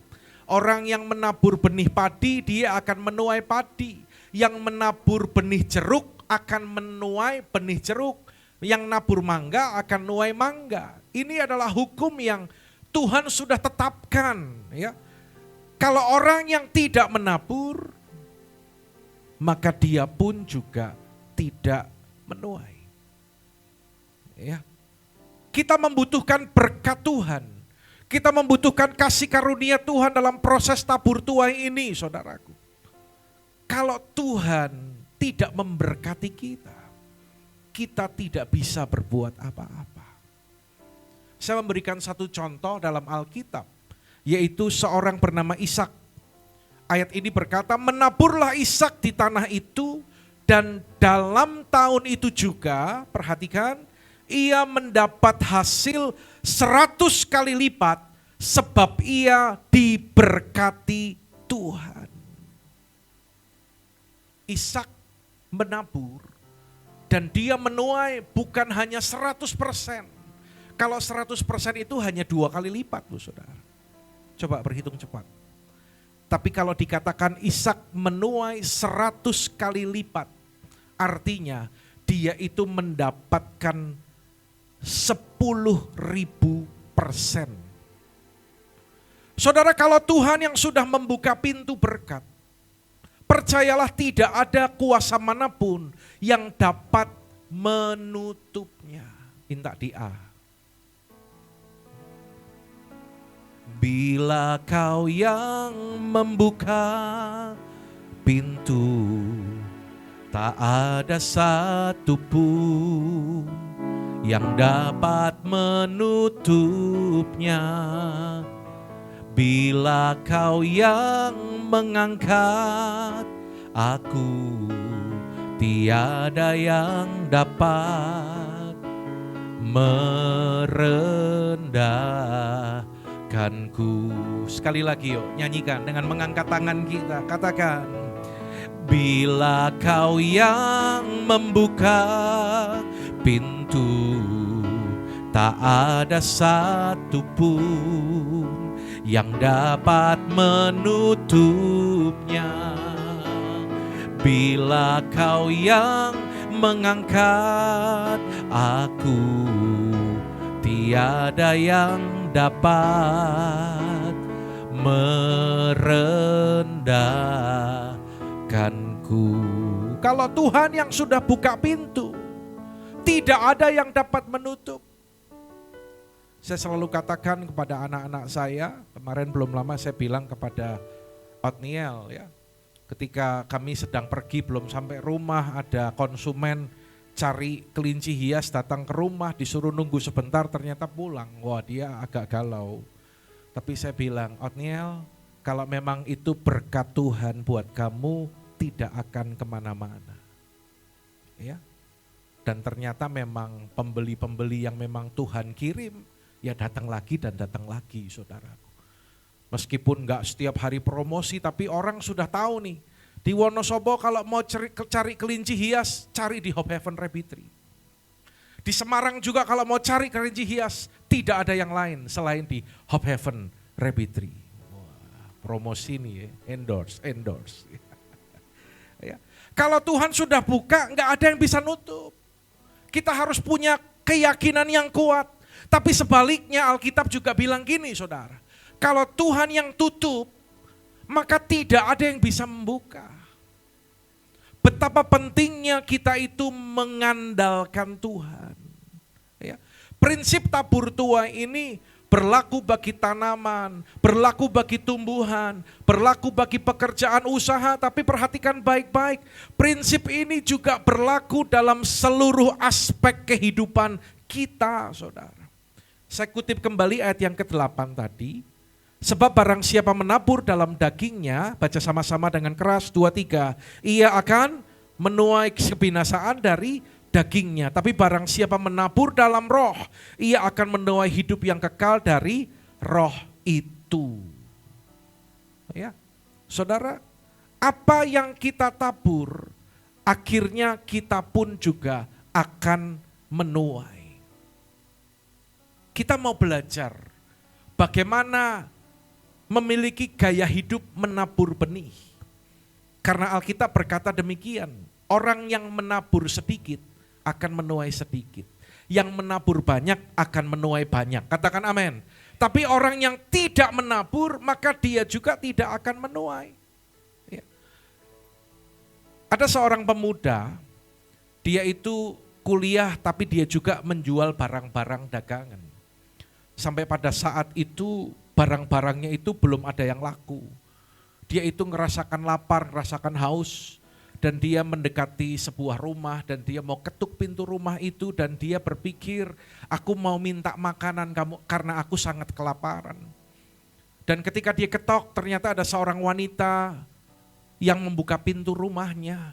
Orang yang menabur benih padi dia akan menuai padi. Yang menabur benih jeruk akan menuai benih jeruk. Yang nabur mangga akan menuai mangga. Ini adalah hukum yang Tuhan sudah tetapkan. Ya. Kalau orang yang tidak menabur, maka dia pun juga tidak menuai. Ya. Kita membutuhkan berkat Tuhan. Kita membutuhkan kasih karunia Tuhan dalam proses tabur tuai ini, saudaraku. Kalau Tuhan tidak memberkati kita, kita tidak bisa berbuat apa-apa. Saya memberikan satu contoh dalam Alkitab, yaitu seorang bernama Ishak. Ayat ini berkata, menaburlah Ishak di tanah itu, dan dalam tahun itu juga, perhatikan, ia mendapat hasil 100 kali lipat, sebab ia diberkati Tuhan. Ishak menabur, dan dia menuai bukan hanya 100%. Kalau 100% itu hanya 2 kali lipat, Bu Saudara. Coba berhitung cepat. Tapi kalau dikatakan Ishak menuai 100 kali lipat, artinya dia itu mendapatkan 10.000%. Saudara, kalau Tuhan yang sudah membuka pintu berkat, percayalah tidak ada kuasa manapun yang dapat menutupnya. Minta di A. Bila kau yang membuka pintu, tak ada satupun yang dapat menutupnya. Bila kau yang mengangkat aku, tiada yang dapat merendahkanku. Sekali lagi yuk, nyanyikan dengan mengangkat tangan kita. Katakan, bila kau yang membuka pintu, tak ada satupun yang dapat menutupnya. Bila kau yang mengangkat aku, tiada yang dapat merendahkanku. Kalau Tuhan yang sudah buka pintu, tidak ada yang dapat menutup. Saya selalu katakan kepada anak-anak saya, kemarin belum lama saya bilang kepada Otniel ya, ketika kami sedang pergi belum sampai rumah, ada konsumen cari kelinci hias datang ke rumah, disuruh nunggu sebentar ternyata pulang. Wah, dia agak galau. Tapi saya bilang, Otniel, kalau memang itu berkat Tuhan buat kamu, tidak akan kemana-mana. Ya. Dan ternyata memang pembeli-pembeli yang memang Tuhan kirim, ya datang lagi dan datang lagi, saudaraku. Meskipun enggak setiap hari promosi, tapi orang sudah tahu nih, di Wonosobo kalau mau cari kelinci hias, cari di Hope Heaven Rabbitry. Di Semarang juga kalau mau cari kelinci hias, tidak ada yang lain selain di Hope Heaven Rabbitry. Wah, promosi nih ya, endorse. Ya. Kalau Tuhan sudah buka, enggak ada yang bisa nutup. Kita harus punya keyakinan yang kuat. Tapi sebaliknya Alkitab juga bilang gini, saudara. Kalau Tuhan yang tutup, maka tidak ada yang bisa membuka. Betapa pentingnya kita itu mengandalkan Tuhan. Ya. Prinsip tabur tuai ini berlaku bagi tanaman, berlaku bagi tumbuhan, berlaku bagi pekerjaan usaha, tapi perhatikan baik-baik. Prinsip ini juga berlaku dalam seluruh aspek kehidupan kita, saudara. Saya kutip kembali ayat yang ke-8 tadi. Sebab barang siapa menabur dalam dagingnya, baca sama-sama dengan keras, 2-3, ia akan menuai kebinasaan dari dagingnya. Tapi barang siapa menabur dalam roh, ia akan menuai hidup yang kekal dari roh itu. Ya, saudara, apa yang kita tabur, akhirnya kita pun juga akan menuai. Kita mau belajar bagaimana memiliki gaya hidup menabur benih. Karena Alkitab berkata demikian, orang yang menabur sedikit akan menuai sedikit. Yang menabur banyak akan menuai banyak. Katakan amin. Tapi orang yang tidak menabur, maka dia juga tidak akan menuai. Ya. Ada seorang pemuda, dia itu kuliah tapi dia juga menjual barang-barang dagangan. Sampai pada saat itu barang-barangnya itu belum ada yang laku. Dia itu ngerasakan lapar, ngerasakan haus, dan dia mendekati sebuah rumah dan dia mau ketuk pintu rumah itu dan dia berpikir, aku mau minta makanan kamu karena aku sangat kelaparan. Dan ketika dia ketok, ternyata ada seorang wanita yang membuka pintu rumahnya.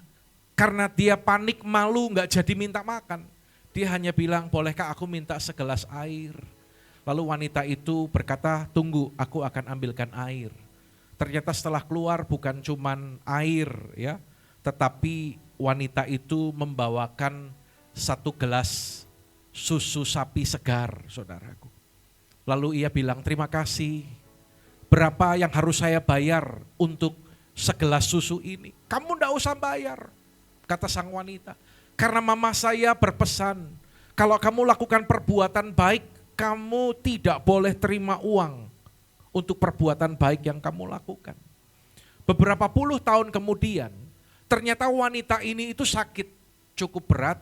Karena dia panik, malu, gak jadi minta makan. Dia hanya bilang, bolehkah aku minta segelas air? Lalu wanita itu berkata, tunggu, aku akan ambilkan air. Ternyata setelah keluar bukan cuman air ya, tetapi wanita itu membawakan 1 gelas susu sapi segar, saudaraku. Lalu ia bilang, terima kasih, berapa yang harus saya bayar untuk segelas susu ini? Kamu enggak usah bayar, kata sang wanita. Karena mama saya berpesan, kalau kamu lakukan perbuatan baik, kamu tidak boleh terima uang untuk perbuatan baik yang kamu lakukan. Beberapa puluh tahun kemudian, ternyata wanita ini itu sakit cukup berat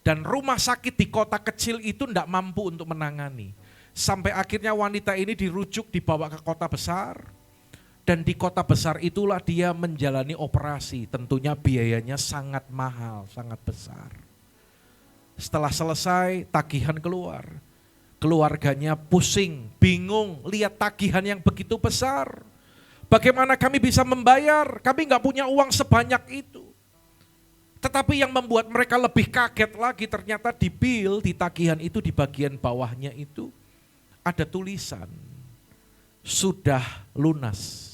dan rumah sakit di kota kecil itu tidak mampu untuk menangani. Sampai akhirnya wanita ini dirujuk dibawa ke kota besar dan di kota besar itulah dia menjalani operasi. Tentunya biayanya sangat mahal, sangat besar. Setelah selesai tagihan keluar. Keluarganya pusing, bingung, lihat tagihan yang begitu besar. Bagaimana kami bisa membayar? Kami nggak punya uang sebanyak itu. Tetapi yang membuat mereka lebih kaget lagi, ternyata di bill, di tagihan itu, di bagian bawahnya itu, ada tulisan, sudah lunas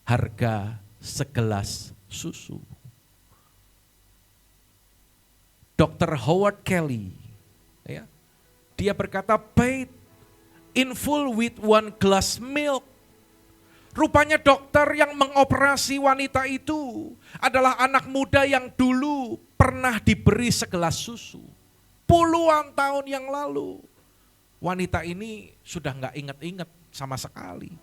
harga segelas susu. Dr. Howard Kelly, ya, dia berkata, paid in full with 1 glass milk. Rupanya dokter yang mengoperasi wanita itu adalah anak muda yang dulu pernah diberi segelas susu. Puluhan tahun yang lalu. Wanita ini sudah nggak ingat-ingat sama sekali.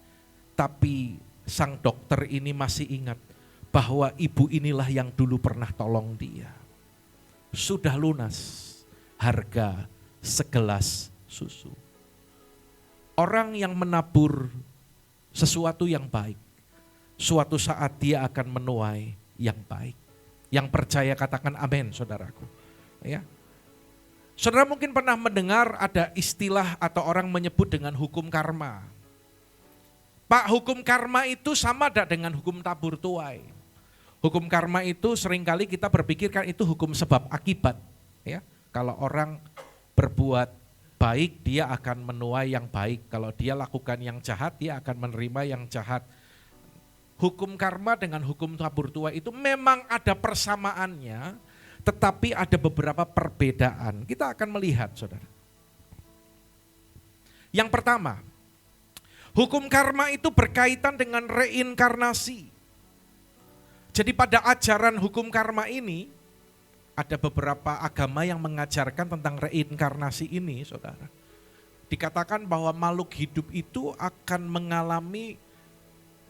Tapi sang dokter ini masih ingat bahwa ibu inilah yang dulu pernah tolong dia. Sudah lunas harga segelas susu. Orang yang menabur sesuatu yang baik, suatu saat dia akan menuai yang baik. Yang percaya katakan amin, saudaraku. Ya. Saudara mungkin pernah mendengar ada istilah atau orang menyebut dengan hukum karma. Pak, hukum karma itu sama tidak dengan hukum tabur tuai? Hukum karma itu seringkali kita berpikirkan itu hukum sebab akibat. Ya. Kalau orang berbuat baik, dia akan menuai yang baik. Kalau dia lakukan yang jahat, dia akan menerima yang jahat. Hukum karma dengan hukum tabur tuai itu memang ada persamaannya, tetapi ada beberapa perbedaan. Kita akan melihat, saudara. Yang pertama, hukum karma itu berkaitan dengan reinkarnasi. Jadi pada ajaran hukum karma ini, ada beberapa agama yang mengajarkan tentang reinkarnasi ini, saudara. Dikatakan bahwa makhluk hidup itu akan mengalami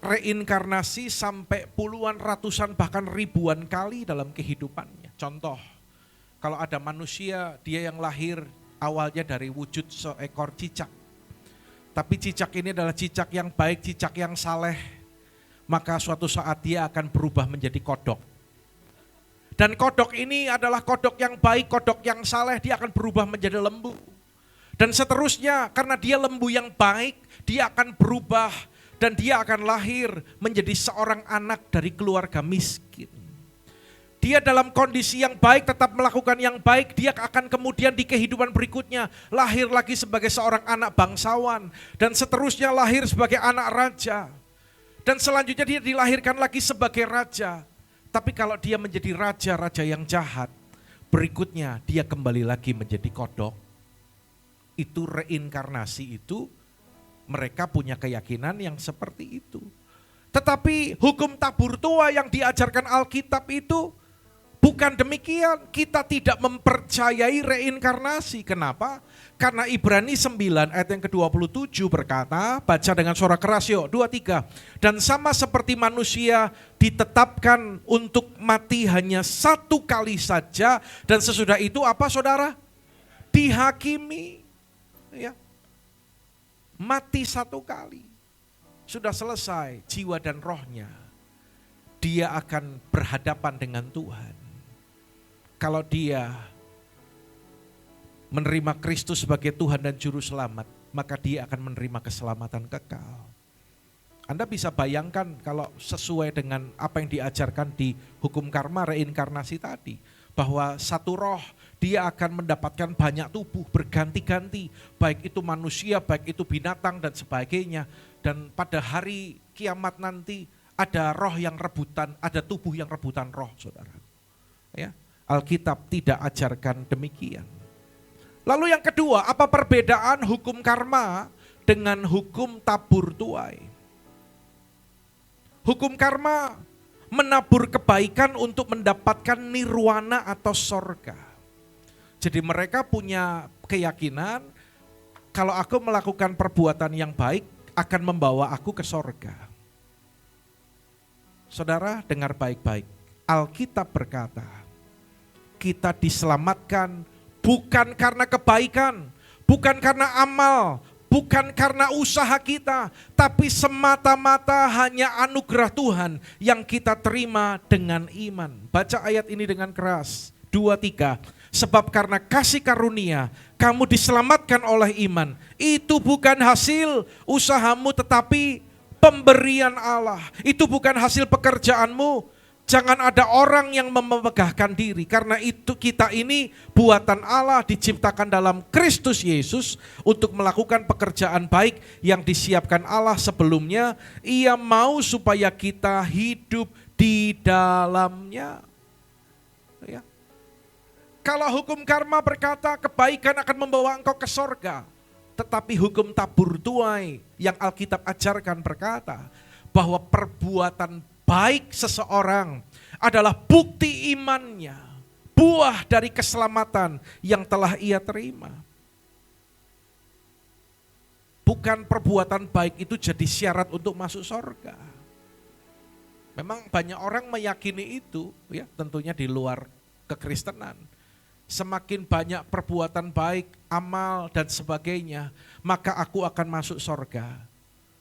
reinkarnasi sampai puluhan, ratusan, bahkan ribuan kali dalam kehidupannya. Contoh, kalau ada manusia, dia yang lahir awalnya dari wujud seekor cicak. Tapi cicak ini adalah cicak yang baik, cicak yang saleh. Maka suatu saat dia akan berubah menjadi kodok. Dan kodok ini adalah kodok yang baik, kodok yang saleh, dia akan berubah menjadi lembu. Dan seterusnya, karena dia lembu yang baik, dia akan berubah dan dia akan lahir menjadi seorang anak dari keluarga miskin. Dia dalam kondisi yang baik, tetap melakukan yang baik, dia akan kemudian di kehidupan berikutnya lahir lagi sebagai seorang anak bangsawan. Dan seterusnya lahir sebagai anak raja. Dan selanjutnya dia dilahirkan lagi sebagai raja. Tapi kalau dia menjadi raja-raja yang jahat, berikutnya dia kembali lagi menjadi kodok. Itu reinkarnasi itu, mereka punya keyakinan yang seperti itu. Tetapi hukum tabur tua yang diajarkan Alkitab itu bukan demikian. Kita tidak mempercayai reinkarnasi. Kenapa? Karena Ibrani 9 ayat yang ke-27 berkata, baca dengan suara keras yuk, 2-3. Dan sama seperti manusia ditetapkan untuk mati hanya 1 kali saja. Dan sesudah itu apa saudara? Dihakimi. Ya. mati satu kali, sudah selesai jiwa dan rohnya, dia akan berhadapan dengan Tuhan. Kalau dia menerima Kristus sebagai Tuhan dan Juru Selamat, maka dia akan menerima keselamatan kekal. Anda bisa bayangkan kalau sesuai dengan apa yang diajarkan di hukum karma reinkarnasi tadi, bahwa satu roh dia akan mendapatkan banyak tubuh berganti-ganti, baik itu manusia, baik itu binatang dan sebagainya. Dan pada hari kiamat nanti ada roh yang rebutan, ada tubuh yang rebutan roh, saudara. Ya, Alkitab tidak ajarkan demikian. Lalu yang kedua, apa perbedaan hukum karma dengan hukum tabur tuai? Hukum karma menabur kebaikan untuk mendapatkan nirwana atau sorga. Jadi mereka punya keyakinan kalau aku melakukan perbuatan yang baik akan membawa aku ke sorga. Saudara dengar baik-baik, Alkitab berkata, kita diselamatkan bukan karena kebaikan, bukan karena amal, bukan karena usaha kita, tapi semata-mata hanya anugerah Tuhan yang kita terima dengan iman. Baca ayat ini dengan keras. 2-3. Sebab karena kasih karunia kamu diselamatkan oleh iman. Itu bukan hasil usahamu tetapi pemberian Allah. Itu bukan hasil pekerjaanmu. Jangan ada orang yang memegahkan diri, karena itu kita ini buatan Allah, diciptakan dalam Kristus Yesus untuk melakukan pekerjaan baik yang disiapkan Allah sebelumnya. Ia mau supaya kita hidup di dalamnya. Ya. Kalau hukum karma berkata kebaikan akan membawa engkau ke sorga, tetapi hukum tabur tuai yang Alkitab ajarkan berkata bahwa perbuatan baik seseorang adalah bukti imannya, buah dari keselamatan yang telah ia terima. Bukan perbuatan baik itu jadi syarat untuk masuk surga. Memang banyak orang meyakini itu, ya, tentunya di luar kekristenan. Semakin banyak perbuatan baik, amal dan sebagainya, maka aku akan masuk surga.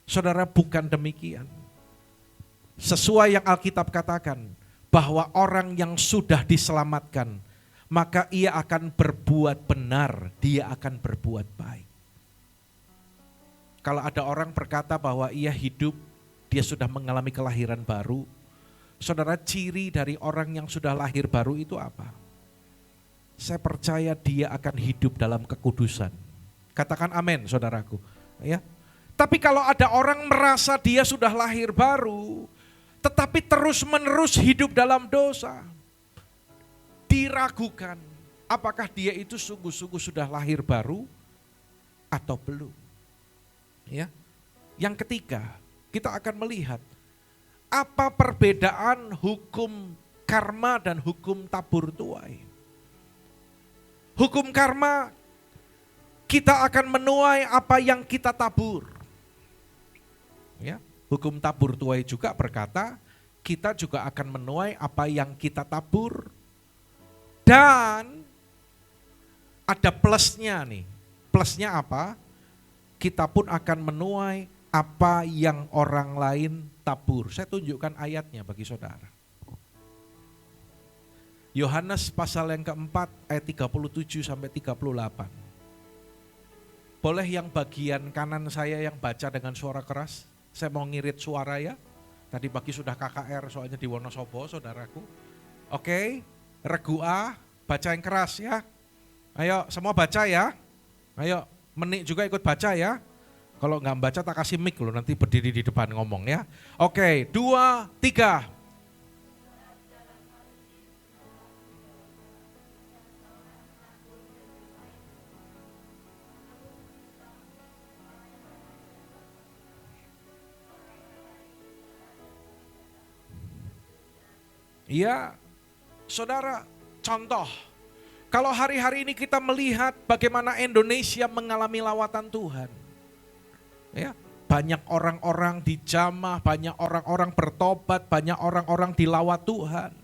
Saudara, bukan demikian. Sesuai yang Alkitab katakan, bahwa orang yang sudah diselamatkan, maka ia akan berbuat benar, dia akan berbuat baik. Kalau ada orang berkata bahwa ia hidup, dia sudah mengalami kelahiran baru, saudara, ciri dari orang yang sudah lahir baru itu apa? Saya percaya dia akan hidup dalam kekudusan. Katakan amin, saudaraku. Ya. Tapi kalau ada orang merasa dia sudah lahir baru, tetapi terus-menerus hidup dalam dosa, diragukan apakah dia itu sungguh-sungguh sudah lahir baru atau belum. Ya. Yang ketiga, kita akan melihat apa perbedaan hukum karma dan hukum tabur tuai. Hukum karma, kita akan menuai apa yang kita tabur. Ya. Hukum tabur tuai juga berkata, kita juga akan menuai apa yang kita tabur. Dan ada plusnya nih. Plusnya apa? Kita pun akan menuai apa yang orang lain tabur. Saya tunjukkan ayatnya bagi saudara. Yohanes pasal yang keempat ayat 37 sampai 38. Boleh yang bagian kanan saya yang baca dengan suara keras? Saya mau ngirit suara ya. Tadi pagi sudah KKR soalnya di Wonosobo, saudaraku. Oke, regu A, baca yang keras ya. Ayo semua baca ya. Ayo, Menik juga ikut baca ya. Kalau nggak baca tak kasih mic loh, nanti berdiri di depan ngomong ya. Oke, 2, 3. Ya, saudara, contoh, kalau hari-hari ini kita melihat bagaimana Indonesia mengalami lawatan Tuhan. Ya, banyak orang-orang dijamah, banyak orang-orang bertobat, banyak orang-orang dilawat Tuhan.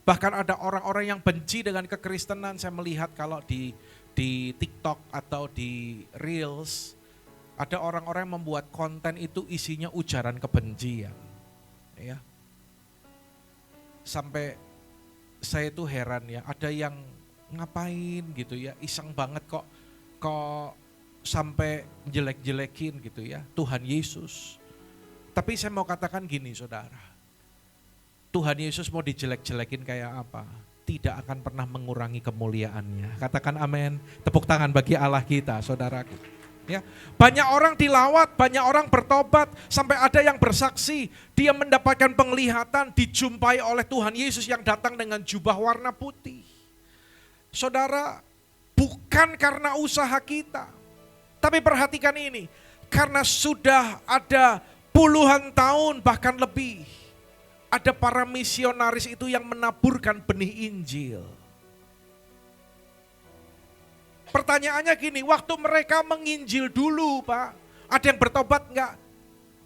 Bahkan ada orang-orang yang benci dengan kekristenan. Saya melihat kalau di TikTok atau di Reels, Ada orang-orang yang membuat konten itu isinya ujaran kebencian. Ya. Sampai saya itu heran ya, ada yang ngapain gitu ya, iseng banget kok sampai jelek-jelekin gitu ya Tuhan Yesus. Tapi saya mau katakan gini saudara, Tuhan Yesus mau dijelek-jelekin kayak apa, tidak akan pernah mengurangi kemuliaannya. Katakan amin, tepuk tangan bagi Allah kita saudaraku. Ya, banyak orang dilawat, banyak orang bertobat, sampai ada yang bersaksi, dia mendapatkan penglihatan, dijumpai oleh Tuhan Yesus yang datang dengan jubah warna putih. Saudara, bukan karena usaha kita, tapi perhatikan ini, karena sudah ada puluhan tahun bahkan lebih, ada para misionaris itu yang menaburkan benih Injil. Pertanyaannya gini, waktu mereka menginjil dulu Pak, ada yang bertobat enggak?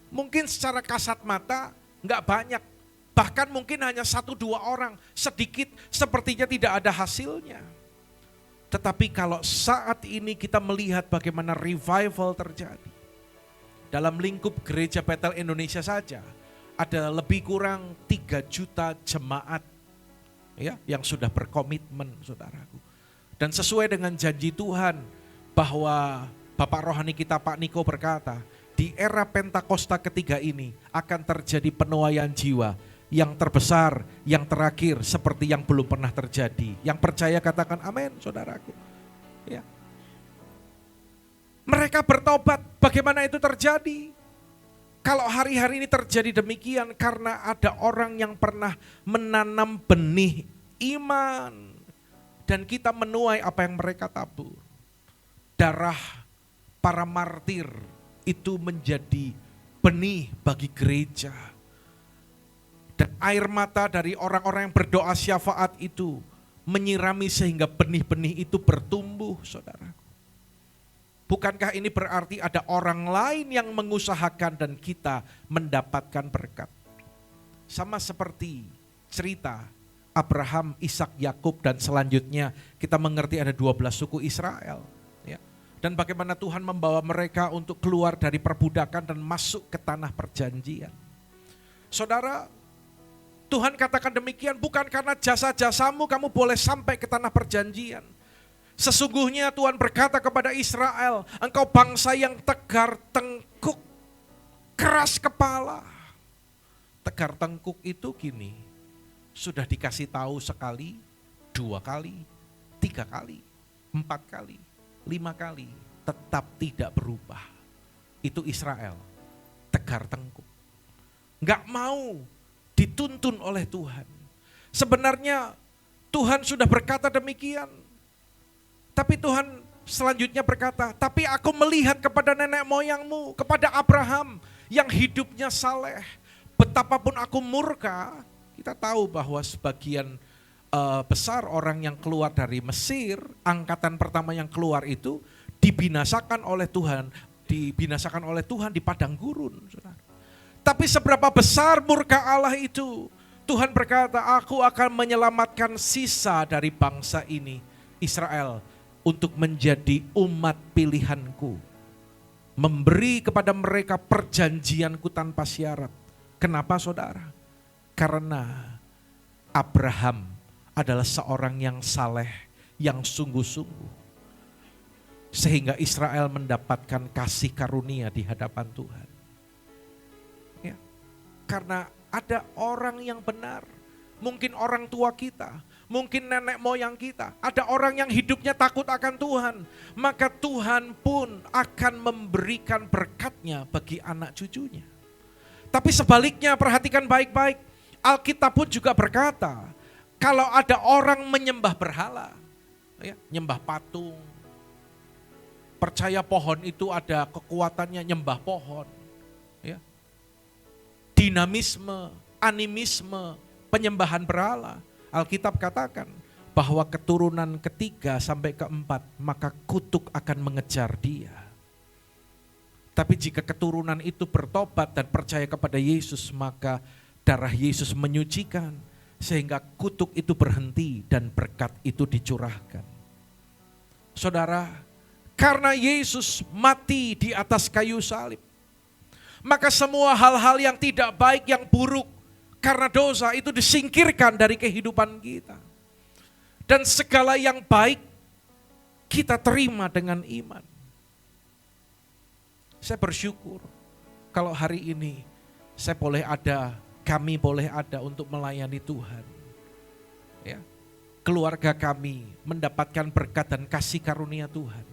Mungkin secara kasat mata enggak banyak, bahkan mungkin hanya 1-2 orang, sedikit sepertinya tidak ada hasilnya. Tetapi kalau saat ini kita melihat bagaimana revival terjadi, dalam lingkup gereja Betel Indonesia saja, ada lebih kurang 3 juta jemaat ya, yang sudah berkomitmen saudaraku. Dan sesuai dengan janji Tuhan bahwa Bapak Rohani kita Pak Niko berkata, di era Pentakosta ketiga ini akan terjadi penuaian jiwa yang terbesar, yang terakhir seperti yang belum pernah terjadi. Yang percaya katakan amin saudaraku. Ya. Mereka bertobat, bagaimana itu terjadi? Kalau hari-hari ini terjadi demikian karena ada orang yang pernah menanam benih iman. Dan kita menuai apa yang mereka tabur. Darah para martir itu menjadi benih bagi gereja. Dan air mata dari orang-orang yang berdoa syafaat itu menyirami sehingga benih-benih itu bertumbuh saudara. Bukankah ini berarti ada orang lain yang mengusahakan dan kita mendapatkan berkat? Sama seperti cerita Abraham, Ishak, Yakub dan selanjutnya kita mengerti ada 12 suku Israel. Ya. Dan bagaimana Tuhan membawa mereka untuk keluar dari perbudakan dan masuk ke tanah perjanjian. Saudara, Tuhan katakan demikian bukan karena jasa-jasamu kamu boleh sampai ke tanah perjanjian. Sesungguhnya Tuhan berkata kepada Israel, engkau bangsa yang tegar tengkuk, keras kepala. Tegar tengkuk itu gini, sudah dikasih tahu sekali, 2 kali, 3 kali, 4 kali, 5 kali, tetap tidak berubah. Itu Israel, tegar tengkuk. Enggak mau dituntun oleh Tuhan. Sebenarnya Tuhan sudah berkata demikian. Tapi Tuhan selanjutnya berkata, tapi aku melihat kepada nenek moyangmu, kepada Abraham yang hidupnya saleh. Betapapun aku murka, kita tahu bahwa sebagian besar orang yang keluar dari Mesir, angkatan pertama yang keluar itu dibinasakan oleh Tuhan di padang gurun. Saudara. Tapi seberapa besar murka Allah itu, Tuhan berkata, aku akan menyelamatkan sisa dari bangsa ini, Israel, untuk menjadi umat pilihanku. Memberi kepada mereka perjanjianku tanpa syarat. Kenapa saudara? Karena Abraham adalah seorang yang saleh, yang sungguh-sungguh. Sehingga Israel mendapatkan kasih karunia di hadapan Tuhan. Ya. Karena ada orang yang benar, mungkin orang tua kita, mungkin nenek moyang kita, ada orang yang hidupnya takut akan Tuhan, maka Tuhan pun akan memberikan berkatnya bagi anak cucunya. Tapi sebaliknya perhatikan baik-baik, Alkitab pun juga berkata, kalau ada orang menyembah berhala, ya, nyembah patung, percaya pohon itu ada kekuatannya, nyembah pohon, ya, dinamisme, animisme, penyembahan berhala, Alkitab katakan bahwa keturunan ketiga sampai keempat maka kutuk akan mengejar dia. Tapi jika keturunan itu bertobat dan percaya kepada Yesus, maka darah Yesus menyucikan sehingga kutuk itu berhenti dan berkat itu dicurahkan. Saudara, Karena Yesus mati di atas kayu salib, maka semua hal-hal yang tidak baik, yang buruk karena dosa itu disingkirkan dari kehidupan kita. Dan segala yang baik kita terima dengan iman. Saya bersyukur kalau hari ini saya boleh ada, kami boleh ada untuk melayani Tuhan. Ya. Keluarga kami mendapatkan berkat dan kasih karunia Tuhan.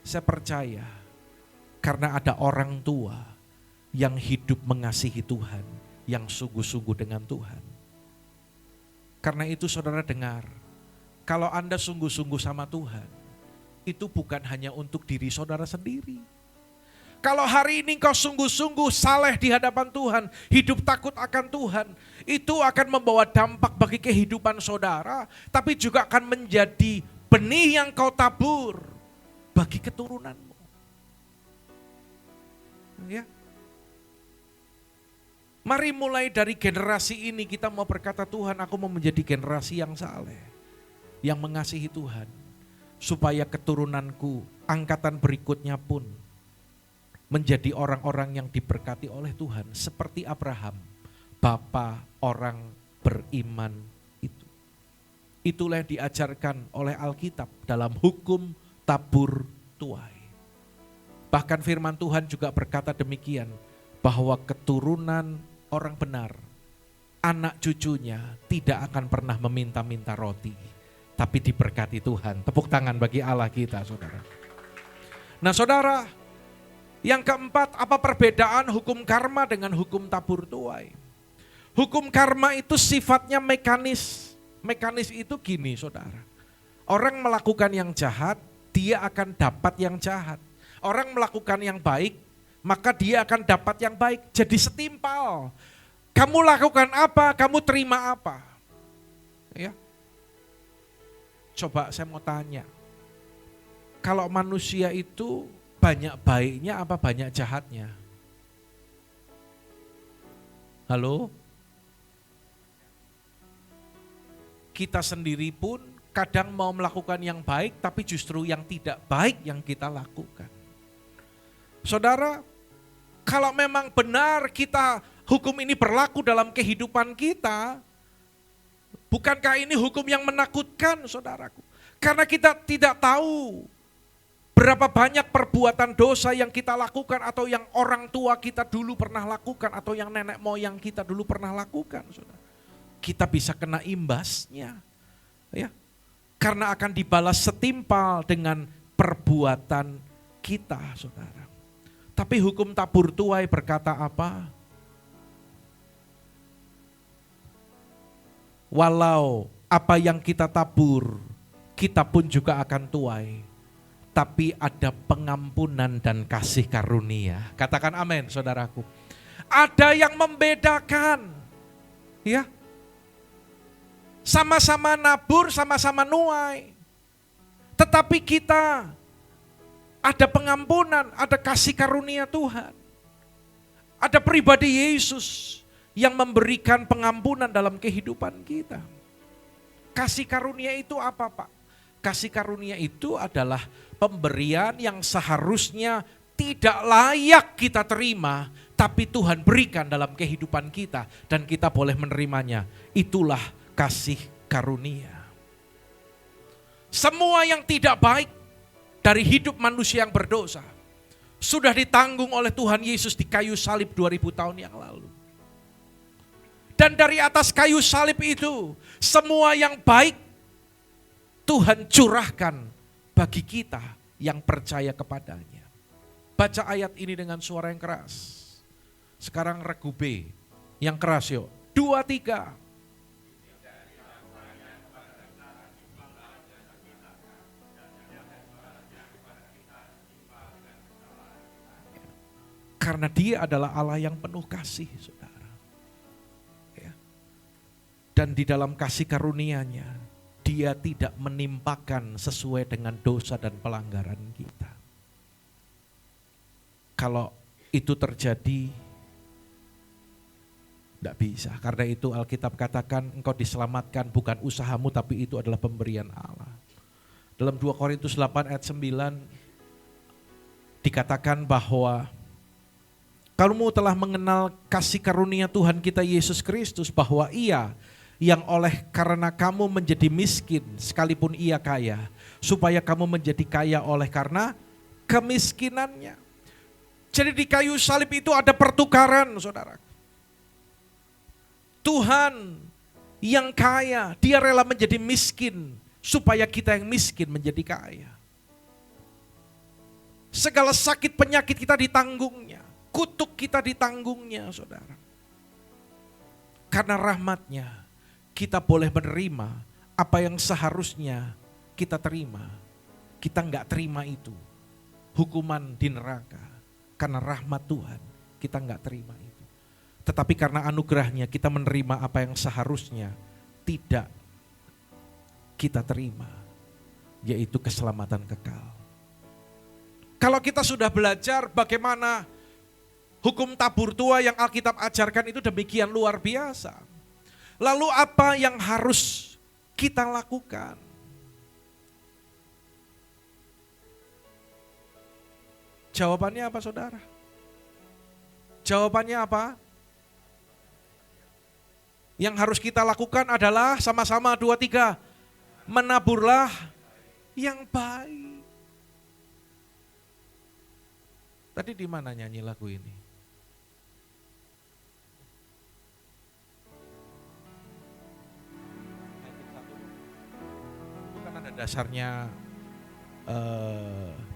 Saya percaya karena ada orang tua yang hidup mengasihi Tuhan, yang sungguh-sungguh dengan Tuhan. Karena itu saudara dengar, kalau Anda sungguh-sungguh sama Tuhan, itu bukan hanya untuk diri saudara sendiri. Kalau hari ini kau sungguh-sungguh saleh di hadapan Tuhan, hidup takut akan Tuhan, itu akan membawa dampak bagi kehidupan saudara, tapi juga akan menjadi benih yang kau tabur bagi keturunanmu. Ya. Mari mulai dari generasi ini kita mau berkata, Tuhan, aku mau menjadi generasi yang saleh, yang mengasihi Tuhan, supaya keturunanku, angkatan berikutnya pun menjadi orang-orang yang diberkati oleh Tuhan, seperti Abraham, bapa orang beriman itu. Itulah yang diajarkan oleh Alkitab dalam hukum tabur tuai. Bahkan firman Tuhan juga berkata demikian, bahwa keturunan orang benar, anak cucunya tidak akan pernah meminta-minta roti, tapi diberkati Tuhan. Tepuk tangan bagi Allah kita, saudara. Nah saudara, yang keempat, apa perbedaan hukum karma dengan hukum tabur tuai? Hukum karma itu sifatnya mekanis. Mekanis itu gini saudara, orang melakukan yang jahat, dia akan dapat yang jahat. Orang melakukan yang baik, maka dia akan dapat yang baik. Jadi setimpal. Kamu lakukan apa, kamu terima apa. Ya. Coba saya mau tanya. Kalau manusia itu banyak baiknya apa banyak jahatnya? Halo? Kita sendiri pun kadang mau melakukan yang baik, tapi justru yang tidak baik yang kita lakukan. Saudara, kalau memang benar kita hukum ini berlaku dalam kehidupan kita, bukankah ini hukum yang menakutkan, saudaraku? Karena kita tidak tahu berapa banyak perbuatan dosa yang kita lakukan, atau yang orang tua kita dulu pernah lakukan, atau yang nenek moyang kita dulu pernah lakukan, saudara. Kita bisa kena imbasnya, ya. Karena akan dibalas setimpal dengan perbuatan kita, saudara. Tapi hukum tabur tuai berkata apa? Walau apa yang kita tabur, kita pun juga akan tuai. Tapi ada pengampunan dan kasih karunia. Katakan amin, saudaraku. Ada yang membedakan, ya. Sama-sama nabur, sama-sama nuai. Tetapi kita ada pengampunan, ada kasih karunia Tuhan. Ada pribadi Yesus yang memberikan pengampunan dalam kehidupan kita. Kasih karunia itu apa, Pak? Kasih karunia itu adalah pemberian yang seharusnya tidak layak kita terima, tapi Tuhan berikan dalam kehidupan kita dan kita boleh menerimanya. Itulah kasih karunia. Semua yang tidak baik dari hidup manusia yang berdosa sudah ditanggung oleh Tuhan Yesus di kayu salib 2000 tahun yang lalu. Dan dari atas kayu salib itu, semua yang baik Tuhan curahkan bagi kita yang percaya kepadanya. Baca ayat ini dengan suara yang keras. Sekarang regu B, yang keras yuk. 2, 3. Karena dia adalah Allah yang penuh kasih, saudara. Ya. Dan di dalam kasih karunia-Nya, dia tidak menimpakan sesuai dengan dosa dan pelanggaran kita. Kalau itu terjadi, tidak bisa. Karena itu Alkitab katakan engkau diselamatkan bukan usahamu, tapi itu adalah pemberian Allah. Dalam 2 Korintus 8 ayat 9, dikatakan bahwa kamu telah mengenal kasih karunia Tuhan kita Yesus Kristus, bahwa Ia yang oleh karena kamu menjadi miskin sekalipun Ia kaya, supaya kamu menjadi kaya oleh karena kemiskinannya. Jadi di kayu salib itu ada pertukaran, saudara. Tuhan yang kaya, Dia rela menjadi miskin supaya kita yang miskin menjadi kaya. Segala sakit penyakit kita ditanggungnya, kutuk kita ditanggungnya, saudara. Karena rahmat-Nya kita boleh menerima apa yang seharusnya kita terima. Kita enggak terima itu, hukuman di neraka. Karena rahmat Tuhan kita enggak terima itu. Tetapi karena anugerahnya kita menerima apa yang seharusnya tidak kita terima, yaitu keselamatan kekal. Kalau kita sudah belajar bagaimana hukum tabur tua yang Alkitab ajarkan itu demikian luar biasa. Lalu apa yang harus kita lakukan? Jawabannya apa, saudara? Jawabannya apa? Yang harus kita lakukan adalah sama-sama 2, 3. Menaburlah yang baik. Tadi di mana nyanyi lagu ini? Bukan ada dasarnya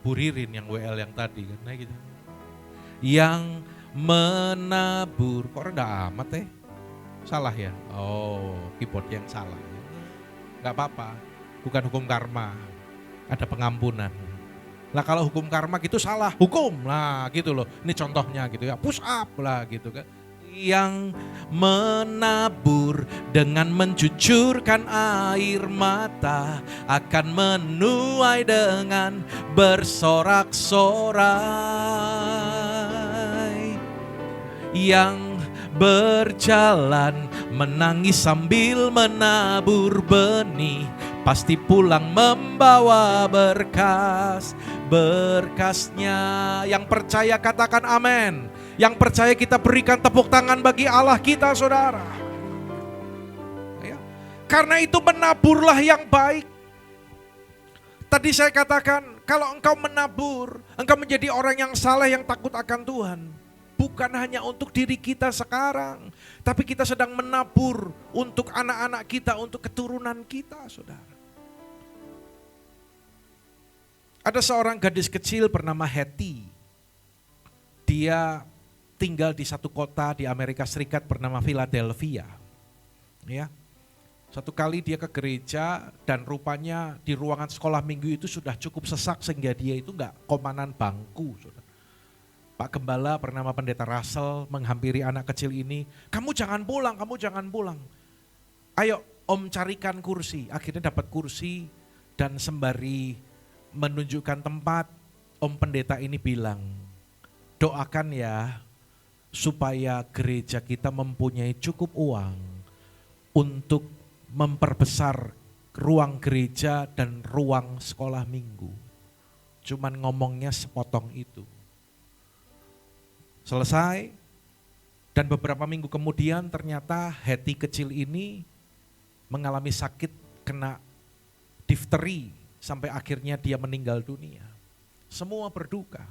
Bu Ririn yang WL yang tadi kan, nah gitu. Yang menabur, kok rendah amat salah ya? Oh, keyboard yang salah. Gak apa-apa, bukan hukum karma, ada pengampunan. Lah kalau hukum karma gitu salah, hukum lah gitu loh. Ini contohnya gitu ya, push up lah gitu kan. Yang menabur dengan mencucurkan air mata akan menuai dengan bersorak-sorai. Yang berjalan menangis sambil menabur benih pasti pulang membawa berkasnya. Yang percaya katakan amin. Yang percaya kita berikan tepuk tangan bagi Allah kita, saudara. Ya. Karena itu menaburlah yang baik. Tadi saya katakan, kalau engkau menabur, engkau menjadi orang yang saleh yang takut akan Tuhan. Bukan hanya untuk diri kita sekarang, tapi kita sedang menabur untuk anak-anak kita, untuk keturunan kita, saudara. Ada seorang gadis kecil bernama Hetty. Dia tinggal di satu kota di Amerika Serikat bernama Philadelphia. Ya. Satu kali dia ke gereja dan rupanya di ruangan sekolah minggu itu sudah cukup sesak sehingga dia itu enggak komanan bangku. Saudara. Pak Gembala bernama Pendeta Russell menghampiri anak kecil ini, kamu jangan pulang, kamu jangan pulang. Ayo om carikan kursi, akhirnya dapat kursi dan sembari menunjukkan tempat, om pendeta ini bilang, doakan ya supaya gereja kita mempunyai cukup uang untuk memperbesar ruang gereja dan ruang sekolah minggu. Cuman ngomongnya sepotong itu. Selesai, dan beberapa minggu kemudian ternyata Hetty kecil ini mengalami sakit, kena difteri, sampai akhirnya dia meninggal dunia. Semua berduka.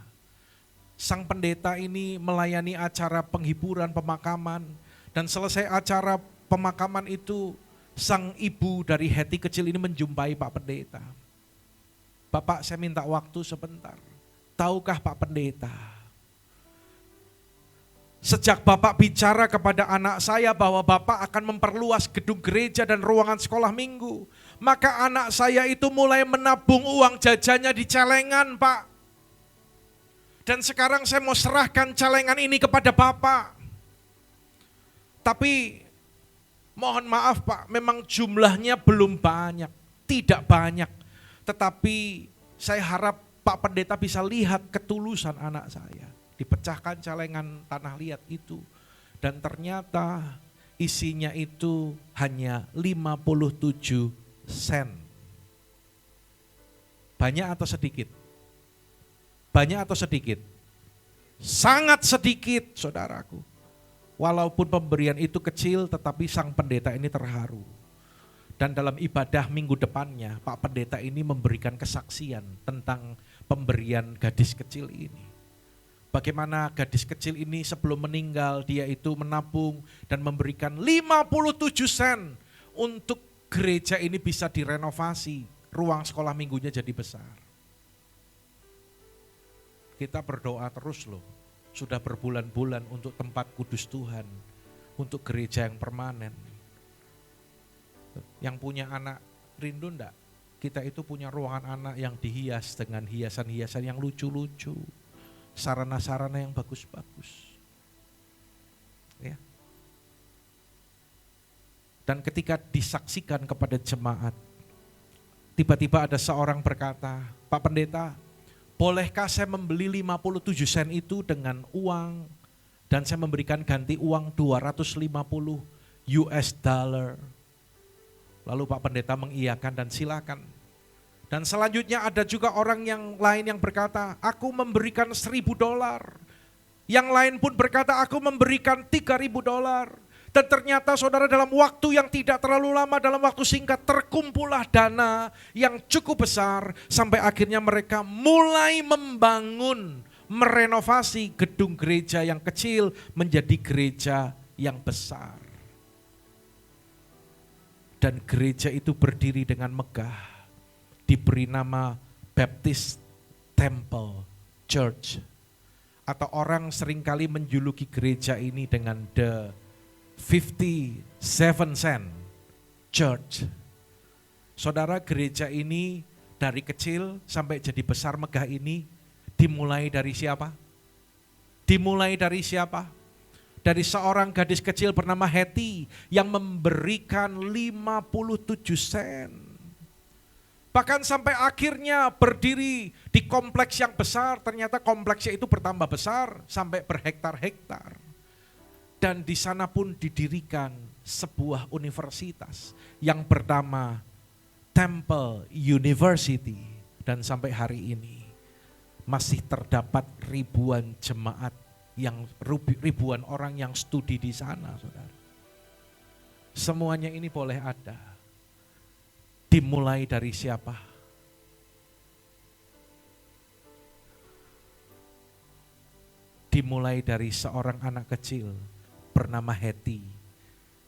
Sang pendeta ini melayani acara penghiburan pemakaman, dan selesai acara pemakaman itu sang ibu dari Hetty kecil ini menjumpai Pak Pendeta. Bapak, saya minta waktu sebentar. Tahukah Pak Pendeta, sejak Bapak bicara kepada anak saya bahwa Bapak akan memperluas gedung gereja dan ruangan sekolah minggu, maka anak saya itu mulai menabung uang jajannya di celengan, Pak. Dan sekarang saya mau serahkan celengan ini kepada Bapak. Tapi mohon maaf Pak, memang jumlahnya belum banyak, tidak banyak. Tetapi saya harap Pak Pendeta bisa lihat ketulusan anak saya. Dipecahkan celengan tanah liat itu. Dan ternyata isinya itu hanya 57 sen. Banyak atau sedikit? Banyak atau sedikit? Sangat sedikit, saudaraku. Walaupun pemberian itu kecil, tetapi sang pendeta ini terharu. Dan dalam ibadah minggu depannya, Pak Pendeta ini memberikan kesaksian tentang pemberian gadis kecil ini. Bagaimana gadis kecil ini sebelum meninggal, dia itu menabung dan memberikan 57 sen untuk gereja ini bisa direnovasi, ruang sekolah minggunya jadi besar. Kita berdoa terus loh, sudah berbulan-bulan untuk tempat kudus Tuhan, untuk gereja yang permanen. Yang punya anak rindu enggak? Kita itu punya ruangan anak yang dihias dengan hiasan-hiasan yang lucu-lucu, sarana-sarana yang bagus-bagus. Ya. Dan ketika disaksikan kepada jemaat, tiba-tiba ada seorang berkata, Pak Pendeta, bolehkah saya membeli 57 sen itu dengan uang dan saya memberikan ganti uang 250 US dollar. Lalu Pak Pendeta mengiyakan dan silakan. Dan selanjutnya ada juga orang yang lain yang berkata, aku memberikan 1.000 dolar. Yang lain pun berkata, aku memberikan 3.000 dolar. Dan ternyata saudara dalam waktu yang tidak terlalu lama, dalam waktu singkat terkumpullah dana yang cukup besar. Sampai akhirnya mereka mulai membangun, merenovasi gedung gereja yang kecil menjadi gereja yang besar. Dan gereja itu berdiri dengan megah, diberi nama Baptist Temple Church. Atau orang seringkali menjuluki gereja ini dengan The 57 Cent Church. Saudara, gereja ini dari kecil sampai jadi besar megah ini dimulai dari siapa? Dimulai dari siapa? Dari seorang gadis kecil bernama Hetty yang memberikan 57 sen. Bahkan sampai akhirnya berdiri di kompleks yang besar, ternyata kompleksnya itu bertambah besar sampai berhektar-hektar. Dan di sana pun didirikan sebuah universitas yang bernama Temple University. Dan sampai hari ini masih terdapat ribuan jemaat, yang ribuan orang yang studi di sana, saudara. Semuanya ini boleh ada. Dimulai dari siapa? Dimulai dari seorang anak kecil bernama Hetty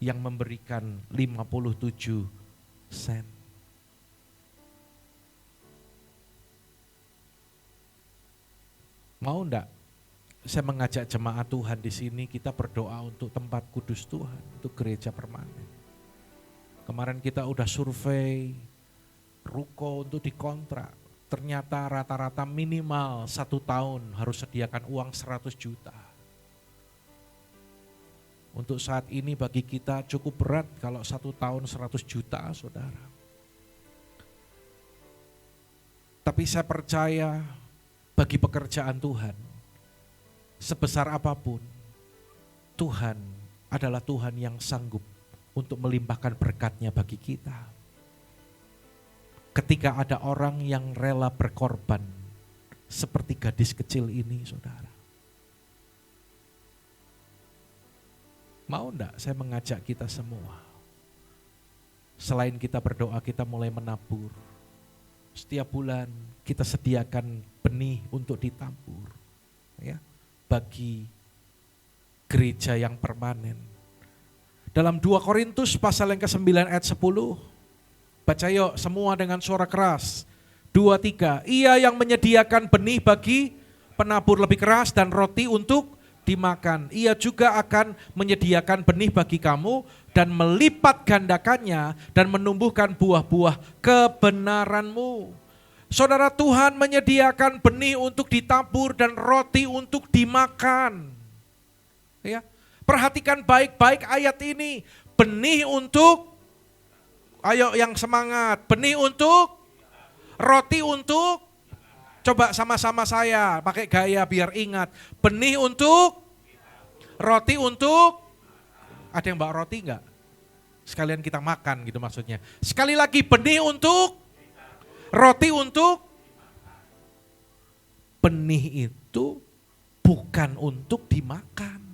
yang memberikan 57 sen. Mau enggak? Saya mengajak jemaat Tuhan di sini, kita berdoa untuk tempat kudus Tuhan, untuk gereja permanen. Kemarin kita udah survei ruko untuk dikontrak. Ternyata rata-rata minimal 1 tahun harus sediakan uang 100 juta. Untuk saat ini bagi kita cukup berat kalau 1 tahun 100 juta, saudara. Tapi saya percaya bagi pekerjaan Tuhan, sebesar apapun, Tuhan adalah Tuhan yang sanggup untuk melimpahkan berkat-Nya bagi kita. Ketika ada orang yang rela berkorban, seperti gadis kecil ini, saudara. Mau enggak saya mengajak kita semua? Selain kita berdoa, kita mulai menabur. Setiap bulan kita sediakan benih untuk ditabur. Ya. Bagi gereja yang permanen. Dalam 2 Korintus pasal yang ke-9 ayat 10, baca yuk semua dengan suara keras. 2, 3, ia yang menyediakan benih bagi penabur lebih keras dan roti untuk dimakan. Ia juga akan menyediakan benih bagi kamu dan melipat gandakannya dan menumbuhkan buah-buah kebenaranmu. Saudara, Tuhan menyediakan benih untuk ditabur dan roti untuk dimakan. Ya, perhatikan baik-baik ayat ini. Benih untuk, ayo yang semangat, benih untuk, roti untuk, coba sama-sama saya pakai gaya biar ingat. Benih untuk, roti untuk, ada yang bawa roti enggak? Sekalian kita makan gitu maksudnya. Sekali lagi, benih untuk, roti untuk, benih itu bukan untuk dimakan.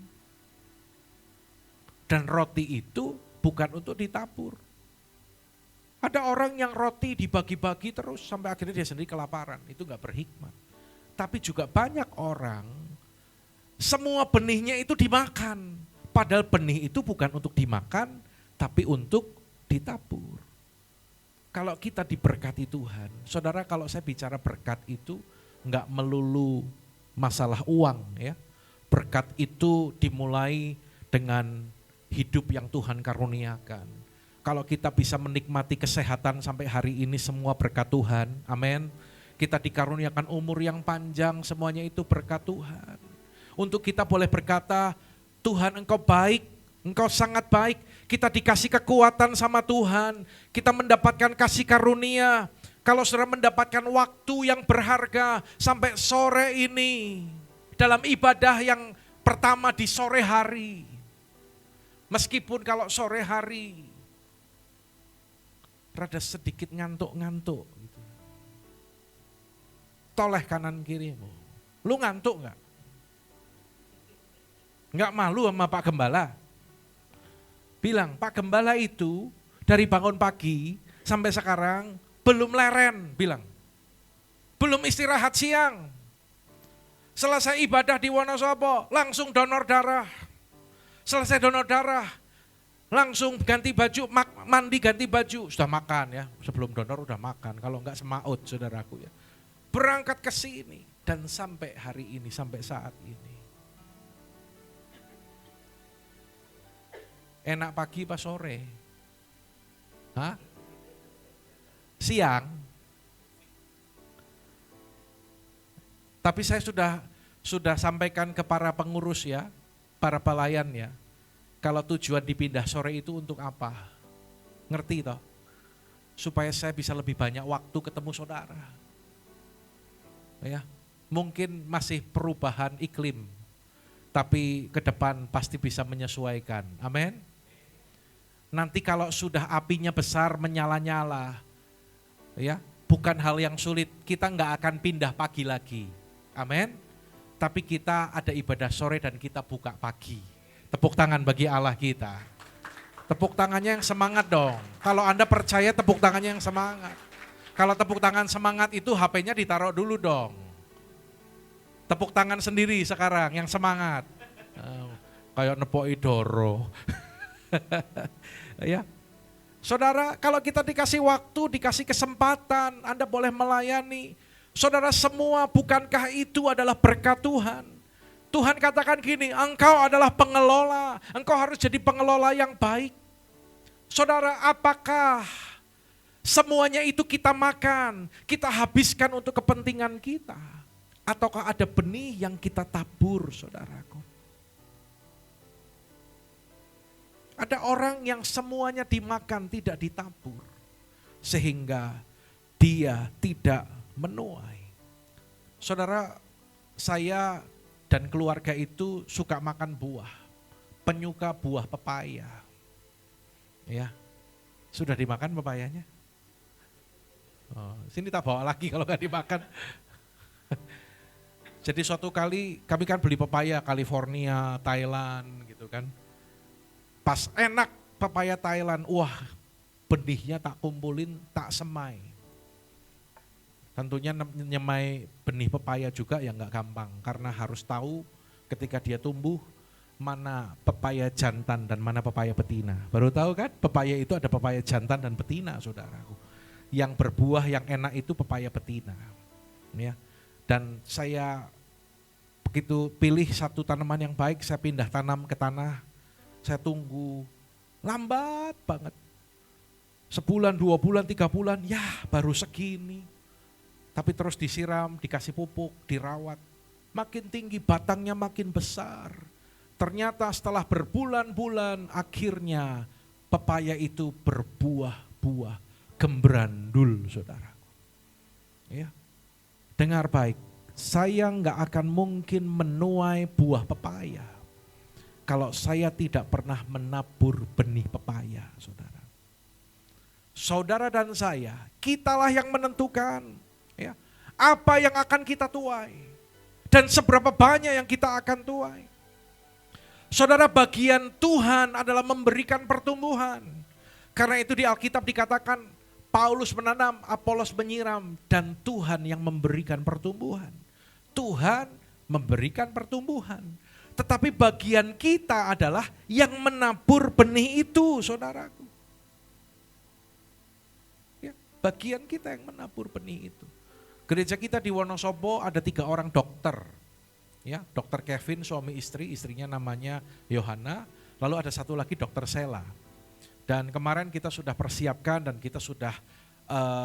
Dan roti itu bukan untuk ditabur. Ada orang yang roti dibagi-bagi terus sampai akhirnya dia sendiri kelaparan. Itu gak berhikmat. Tapi juga banyak orang, semua benihnya itu dimakan. Padahal benih itu bukan untuk dimakan, tapi untuk ditabur. Kalau kita diberkati Tuhan, saudara, kalau saya bicara berkat itu enggak melulu masalah uang ya. Berkat itu dimulai dengan hidup yang Tuhan karuniakan. Kalau kita bisa menikmati kesehatan sampai hari ini semua berkat Tuhan, amin. Kita dikaruniakan umur yang panjang, semuanya itu berkat Tuhan. Untuk kita boleh berkata, Tuhan Engkau baik, Engkau sangat baik. Kita dikasih kekuatan sama Tuhan, kita mendapatkan kasih karunia. Kalau saudara mendapatkan waktu yang berharga sampai sore ini, dalam ibadah yang pertama di sore hari, meskipun kalau sore hari rada sedikit ngantuk-ngantuk gitu. Toleh kanan kirimu. Lu ngantuk gak? Gak malu sama Pak Gembala? Bilang, Pak Gembala itu dari bangun pagi sampai sekarang belum leren, bilang. Belum istirahat siang. Selesai ibadah di Wonosobo, langsung donor darah. Selesai donor darah, langsung ganti baju, mandi ganti baju. Sudah makan ya, sebelum donor udah makan. Kalau enggak semaut saudaraku ya. Berangkat ke sini dan sampai hari ini, sampai saat ini. Enak pagi pas sore? Hah? Siang? Tapi saya sudah sampaikan ke para pengurus ya, para pelayan ya. Kalau tujuan dipindah sore itu untuk apa? Ngerti toh? Supaya saya bisa lebih banyak waktu ketemu saudara. Ya, mungkin masih perubahan iklim, tapi ke depan pasti bisa menyesuaikan. Amin. Nanti kalau sudah apinya besar menyala-nyala, ya, bukan hal yang sulit. Kita nggak akan pindah pagi lagi. Amin. Tapi kita ada ibadah sore dan kita buka pagi. Tepuk tangan bagi Allah kita. Tepuk tangannya yang semangat dong. Kalau Anda percaya tepuk tangannya yang semangat. Kalau tepuk tangan semangat itu HP-nya ditaruh dulu dong. Tepuk tangan sendiri sekarang yang semangat. Kayak nepoi doro. Ya. Saudara, kalau kita dikasih waktu, dikasih kesempatan, Anda boleh melayani. Saudara semua, bukankah itu adalah berkat Tuhan? Tuhan katakan gini, engkau adalah pengelola, engkau harus jadi pengelola yang baik. Saudara, apakah semuanya itu kita makan, kita habiskan untuk kepentingan kita? Ataukah ada benih yang kita tabur, saudaraku? Ada orang yang semuanya dimakan, tidak ditabur. Sehingga dia tidak menuai. Saudara, saya dan keluarga itu suka makan buah. Penyuka buah pepaya. Ya, sudah dimakan pepayanya? Oh, sini tak bawa lagi kalau nggak dimakan. Jadi suatu kali kami kan beli pepaya California, Thailand gitu kan. Pas enak pepaya Thailand, wah benihnya tak kumpulin, tak semai. Tentunya nyemai benih pepaya juga ya nggak gampang. Karena harus tahu ketika dia tumbuh, mana pepaya jantan dan mana pepaya betina. Baru tahu kan, pepaya itu ada pepaya jantan dan betina, saudaraku. Yang berbuah yang enak itu pepaya betina. Ya. Dan saya begitu pilih satu tanaman yang baik, saya pindah tanam ke tanah. Saya tunggu, lambat banget. Sebulan, 2 bulan, 3 bulan, ya baru segini. Tapi terus disiram, dikasih pupuk, dirawat. Makin tinggi, batangnya makin besar. Ternyata setelah berbulan-bulan, akhirnya pepaya itu berbuah-buah gembrandul, saudara. Ya, dengar baik, saya nggak akan mungkin menuai buah pepaya kalau saya tidak pernah menabur benih pepaya, saudara. Saudara dan saya, kitalah yang menentukan ya, apa yang akan kita tuai. Dan seberapa banyak yang kita akan tuai. Saudara, bagian Tuhan adalah memberikan pertumbuhan. Karena itu di Alkitab dikatakan Paulus menanam, Apolos menyiram, dan Tuhan yang memberikan pertumbuhan. Tuhan memberikan pertumbuhan. Tetapi bagian kita adalah yang menabur benih itu, saudaraku. Ya, bagian kita yang menabur benih itu. Gereja kita di Wonosobo ada 3 orang dokter. Ya, dokter Kevin suami istri, istrinya namanya Yohana, lalu ada satu lagi dokter Sela. Dan kemarin kita sudah persiapkan dan kita sudah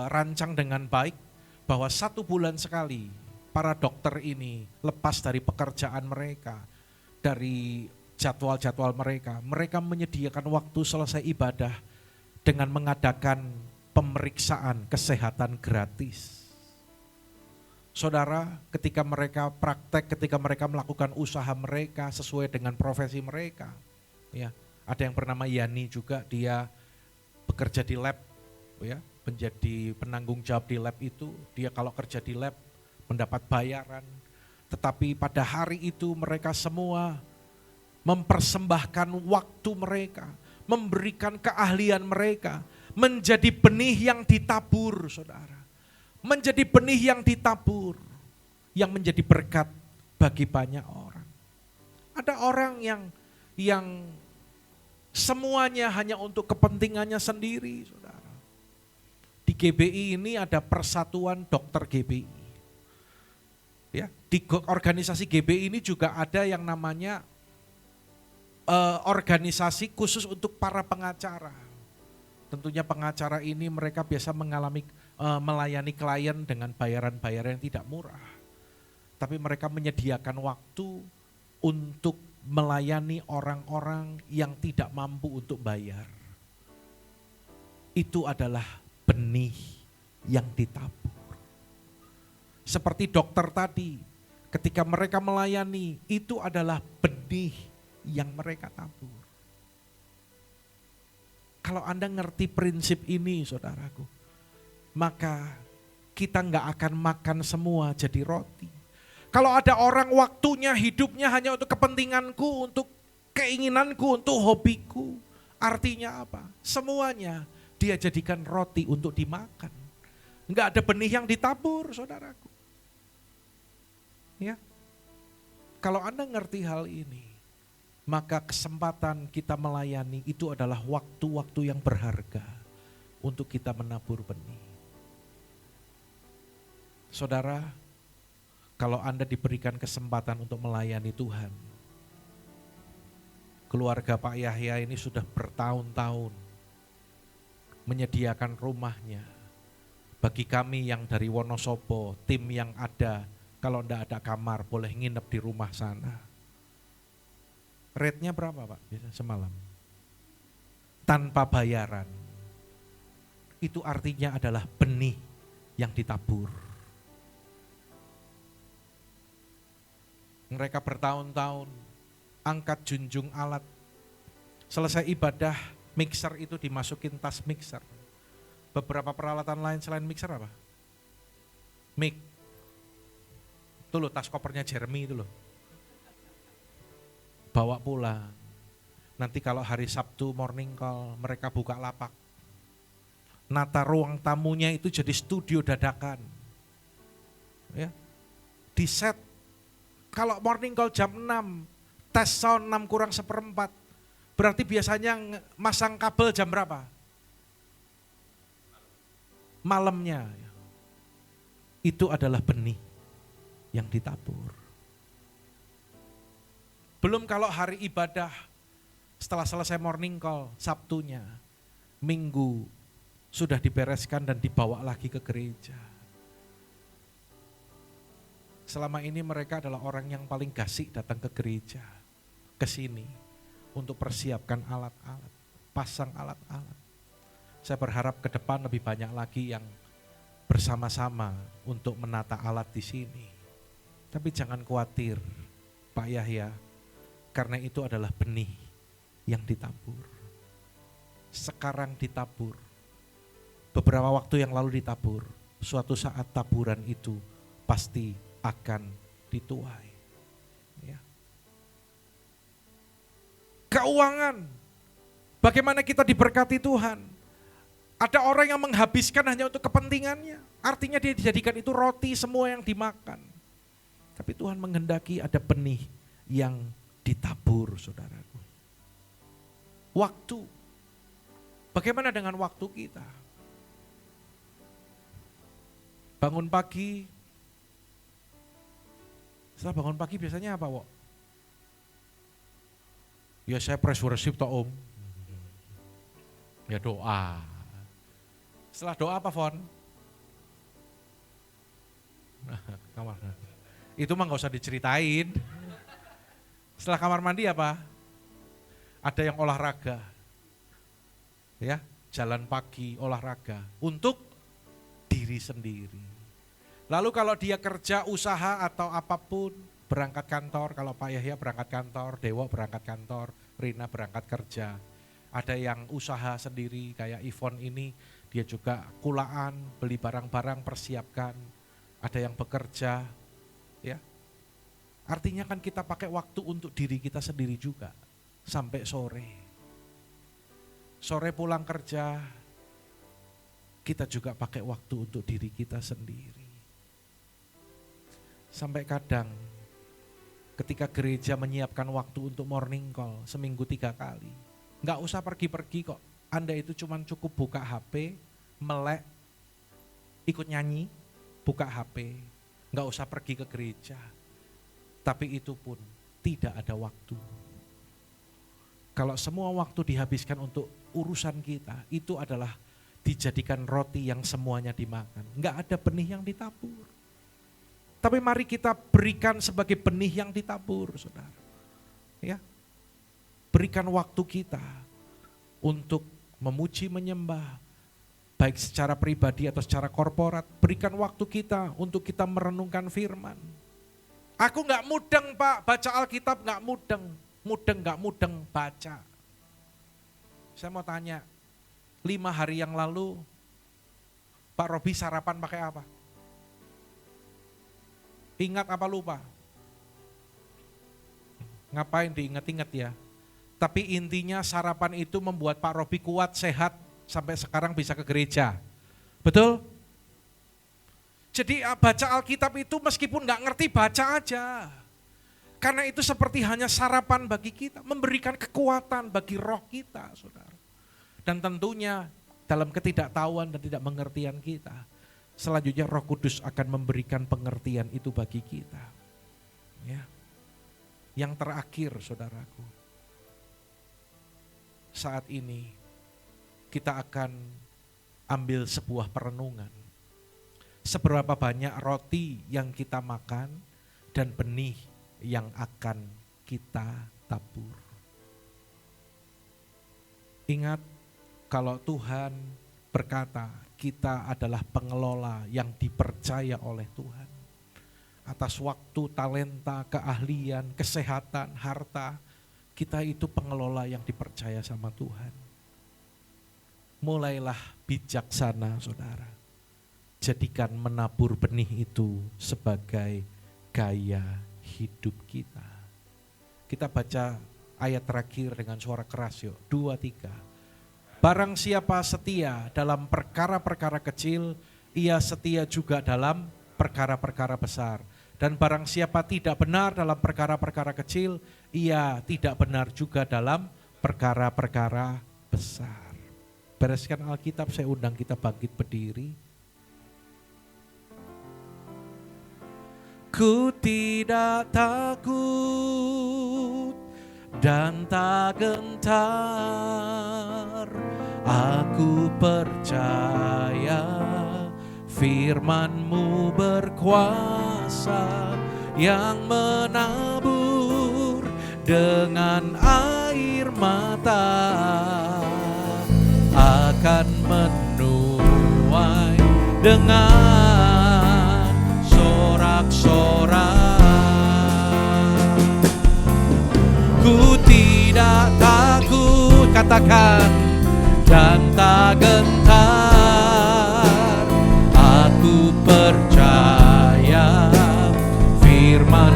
rancang dengan baik bahwa 1 bulan sekali para dokter ini lepas dari pekerjaan mereka, dari jadwal-jadwal mereka. Mereka menyediakan waktu selesai ibadah dengan mengadakan pemeriksaan kesehatan gratis. Saudara, ketika mereka praktek, ketika mereka melakukan usaha mereka sesuai dengan profesi mereka, ya, ada yang bernama Yani juga, dia bekerja di lab, ya, menjadi penanggung jawab di lab itu. Dia kalau kerja di lab mendapat bayaran, tetapi pada hari itu mereka semua mempersembahkan waktu mereka, memberikan keahlian mereka, menjadi benih yang ditabur, saudara. Menjadi benih yang ditabur, yang menjadi berkat bagi banyak orang. Ada orang yang semuanya hanya untuk kepentingannya sendiri, saudara. Di GBI ini ada Persatuan Dokter GBI. Ya, di organisasi GBI ini juga ada yang namanya organisasi khusus untuk para pengacara. Tentunya pengacara ini mereka biasa melayani klien dengan bayaran-bayaran yang tidak murah. Tapi mereka menyediakan waktu untuk melayani orang-orang yang tidak mampu untuk bayar. Itu adalah benih yang ditabur. Seperti dokter tadi, ketika mereka melayani, itu adalah benih yang mereka tabur. Kalau Anda ngerti prinsip ini, saudaraku, maka kita nggak akan makan semua jadi roti. Kalau ada orang waktunya, hidupnya hanya untuk kepentinganku, untuk keinginanku, untuk hobiku, artinya apa? Semuanya dia jadikan roti untuk dimakan. Nggak ada benih yang ditabur, saudaraku. Ya, kalau Anda ngerti hal ini, maka kesempatan kita melayani itu adalah waktu-waktu yang berharga untuk kita menabur benih. Saudara, kalau Anda diberikan kesempatan untuk melayani Tuhan, keluarga Pak Yahya ini sudah bertahun-tahun menyediakan rumahnya. Bagi kami yang dari Wonosobo, tim yang ada, kalau enggak ada kamar boleh nginep di rumah sana. Rate-nya berapa Pak biasa semalam? Tanpa bayaran. Itu artinya adalah benih yang ditabur. Mereka bertahun-tahun angkat junjung alat. Selesai ibadah, mixer itu dimasukin tas mixer. Beberapa peralatan lain selain mixer apa? Mic. Itu loh tas kopernya Jeremy itu loh. Bawa pulang. Nanti kalau hari Sabtu morning call, mereka buka lapak. Nata ruang tamunya itu jadi studio dadakan. Ya. Di set. Kalau morning call jam 6, tes sound 6 kurang 1/4. Berarti biasanya masang kabel jam berapa? Malamnya. Itu adalah benih yang ditabur. Belum kalau hari ibadah, setelah selesai morning call, Sabtunya, Minggu, sudah dibereskan dan dibawa lagi ke gereja. Selama ini mereka adalah orang yang paling gasik datang ke gereja, ke sini, untuk persiapkan alat-alat, pasang alat-alat. Saya berharap ke depan lebih banyak lagi yang bersama-sama untuk menata alat di sini. Tapi jangan khawatir, Pak Yahya, karena itu adalah benih yang ditabur. Sekarang ditabur, beberapa waktu yang lalu ditabur, suatu saat taburan itu pasti akan dituai. Ya. Keuangan, bagaimana kita diberkati Tuhan. Ada orang yang menghabiskan hanya untuk kepentingannya. Artinya dia dijadikan itu roti semua yang dimakan. Tapi Tuhan menghendaki ada benih yang ditabur, saudaraku. Waktu. Bagaimana dengan waktu kita? Bangun pagi. Setelah bangun pagi biasanya apa, Wok? Ya saya press worship toh, Om. Ya doa. Setelah doa apa, Fon? Kamar. Itu mah gak usah diceritain. Setelah kamar mandi apa? Ada yang olahraga. Ya, jalan pagi, olahraga. Untuk diri sendiri. Lalu kalau dia kerja, usaha atau apapun, berangkat kantor. Kalau Pak Yahya berangkat kantor, Dewo berangkat kantor, Rina berangkat kerja. Ada yang usaha sendiri, kayak Ivon ini, dia juga kulaan, beli barang-barang, persiapkan. Ada yang bekerja, ya. Artinya kan kita pakai waktu untuk diri kita sendiri juga, sampai sore. Sore pulang kerja, kita juga pakai waktu untuk diri kita sendiri. Sampai kadang ketika gereja menyiapkan waktu untuk morning call seminggu 3 kali. Nggak usah pergi-pergi kok, Anda itu cuma cukup buka HP, melek, ikut nyanyi, buka HP, nggak usah pergi ke gereja. Tapi itu pun tidak ada waktu. Kalau semua waktu dihabiskan untuk urusan kita, itu adalah dijadikan roti yang semuanya dimakan. Nggak ada benih yang ditabur. Tapi mari kita berikan sebagai benih yang ditabur, saudara. Ya, berikan waktu kita untuk memuji, menyembah, baik secara pribadi atau secara korporat. Berikan waktu kita untuk kita merenungkan firman. Aku gak mudeng Pak, baca Alkitab gak mudeng. Mudeng gak mudeng, baca. Saya mau tanya, 5 hari yang lalu Pak Robi sarapan pakai apa? Ingat apa lupa? Ngapain diingat-ingat ya? Tapi intinya sarapan itu membuat Pak Robi kuat, sehat, sampai sekarang bisa ke gereja. Betul? Jadi baca Alkitab itu meskipun gak ngerti, baca aja. Karena itu seperti hanya sarapan bagi kita, memberikan kekuatan bagi roh kita, saudara. Dan tentunya dalam ketidaktahuan dan tidak mengertian kita, selanjutnya Roh Kudus akan memberikan pengertian itu bagi kita. Ya. Yang terakhir, saudaraku, saat ini kita akan ambil sebuah perenungan. Seberapa banyak roti yang kita makan dan benih yang akan kita tabur. Ingat, kalau Tuhan berkata kita adalah pengelola yang dipercaya oleh Tuhan. Atas waktu, talenta, keahlian, kesehatan, harta, kita itu pengelola yang dipercaya sama Tuhan. Mulailah bijaksana, saudara. Jadikan menabur benih itu sebagai gaya hidup kita. Kita baca ayat terakhir dengan suara keras yuk, 2, 3. Barang siapa setia dalam perkara-perkara kecil, ia setia juga dalam perkara-perkara besar. Dan barang siapa tidak benar dalam perkara-perkara kecil, ia tidak benar juga dalam perkara-perkara besar. Bereskan Alkitab, saya undang kita bangkit berdiri. Ku tidak takut dan tak gentar, aku percaya firman-Mu berkuasa yang menabur dengan air mata akan menuai dengan sorak-sorak. Ku tidak takut, katakan, dan tak gentar, aku percaya firman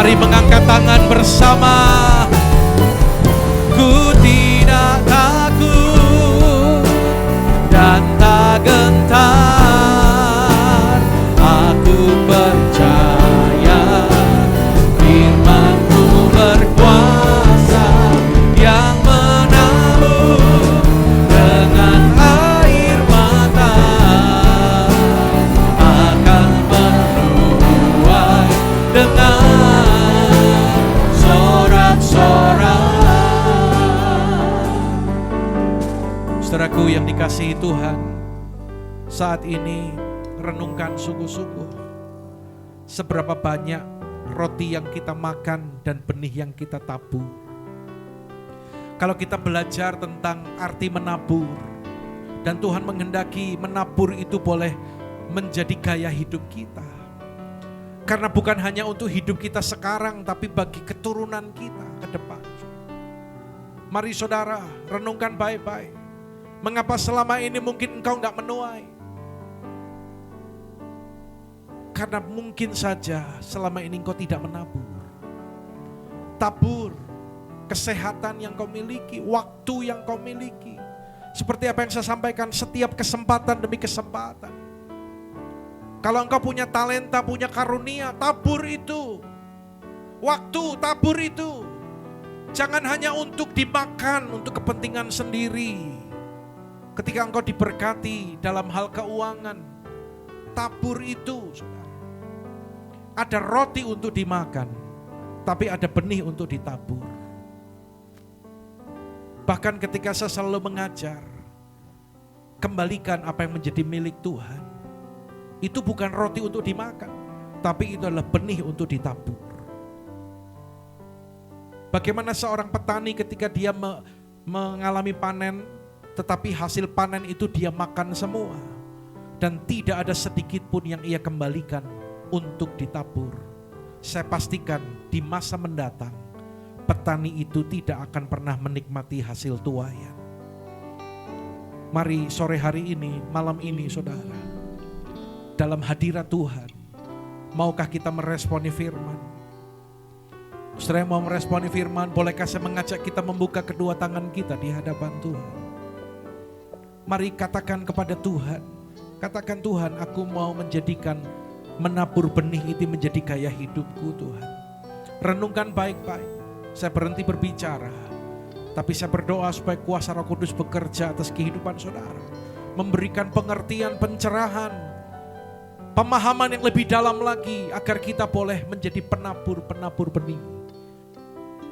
Mari mengangkat tangan bersama. Ku tidak takut dan tak gentar. Aku percaya firman-Mu berkuasa yang menabur dengan air mata akan menuai dengan sorak-sorai. Saudaraku yang dikasihi Tuhan, saat ini renungkan sungguh-sungguh seberapa banyak roti yang kita makan dan benih yang kita tabur. Kalau kita belajar tentang arti menabur, dan Tuhan menghendaki menabur itu boleh menjadi gaya hidup kita. Karena bukan hanya untuk hidup kita sekarang, tapi bagi keturunan kita ke depan. Mari saudara, renungkan baik-baik. Mengapa selama ini mungkin engkau enggak menuai? Karena mungkin saja selama ini engkau tidak menabur. Tabur kesehatan yang kau miliki, waktu yang kau miliki. Seperti apa yang saya sampaikan, setiap kesempatan demi kesempatan. Kalau engkau punya talenta, punya karunia, tabur itu. Waktu, tabur itu. Jangan hanya untuk dimakan, untuk kepentingan sendiri. Ketika engkau diberkati dalam hal keuangan, tabur itu. Ada roti untuk dimakan, tapi ada benih untuk ditabur. Bahkan ketika saya selalu mengajar, kembalikan apa yang menjadi milik Tuhan. Itu bukan roti untuk dimakan, tapi itu adalah benih untuk ditabur. Bagaimana seorang petani ketika dia mengalami panen, tetapi hasil panen itu dia makan semua. Dan tidak ada sedikit pun yang ia kembalikan untuk ditabur. Saya pastikan di masa mendatang, petani itu tidak akan pernah menikmati hasil tuaian. Mari sore hari ini, malam ini saudara, dalam hadirat Tuhan, maukah kita meresponi firman? Saudara yang mau meresponi firman, bolehkah saya mengajak kita membuka kedua tangan kita di hadapan Tuhan? Mari katakan kepada Tuhan, katakan Tuhan, aku mau menjadikan menabur benih itu menjadi gaya hidupku Tuhan. Renungkan baik-baik, saya berhenti berbicara, tapi saya berdoa supaya kuasa Roh Kudus bekerja atas kehidupan saudara. Memberikan pengertian, pencerahan, pemahaman yang lebih dalam lagi, agar kita boleh menjadi penabur benih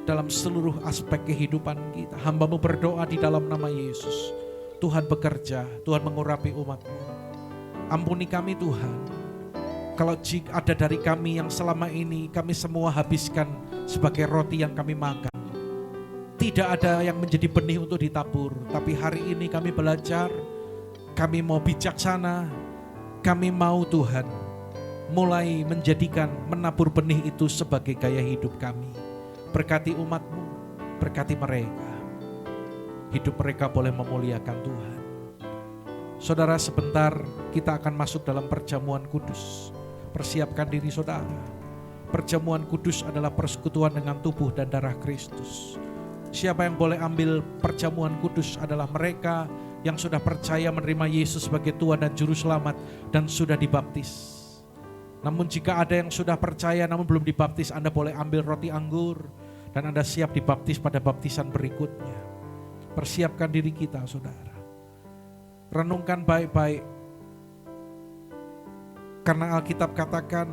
dalam seluruh aspek kehidupan kita. Hamba-Mu berdoa di dalam nama Yesus. Tuhan bekerja, Tuhan mengurapi umat-Mu. Ampuni kami Tuhan, kalau jika ada dari kami yang selama ini kami semua habiskan sebagai roti yang kami makan. Tidak ada yang menjadi benih untuk ditabur, tapi hari ini kami belajar, kami mau bijaksana, kami mau Tuhan mulai menjadikan menabur benih itu sebagai gaya hidup kami. Berkati umat-Mu, berkati mereka. Hidup mereka boleh memuliakan Tuhan. Saudara, sebentar kita akan masuk dalam perjamuan kudus. Persiapkan diri saudara. Perjamuan kudus adalah persekutuan dengan tubuh dan darah Kristus. Siapa yang boleh ambil perjamuan kudus adalah mereka yang sudah percaya menerima Yesus sebagai Tuhan dan Juru Selamat dan sudah dibaptis. Namun jika ada yang sudah percaya namun belum dibaptis, Anda boleh ambil roti anggur dan Anda siap dibaptis pada baptisan berikutnya. Persiapkan diri kita saudara. Renungkan baik-baik. Karena Alkitab katakan,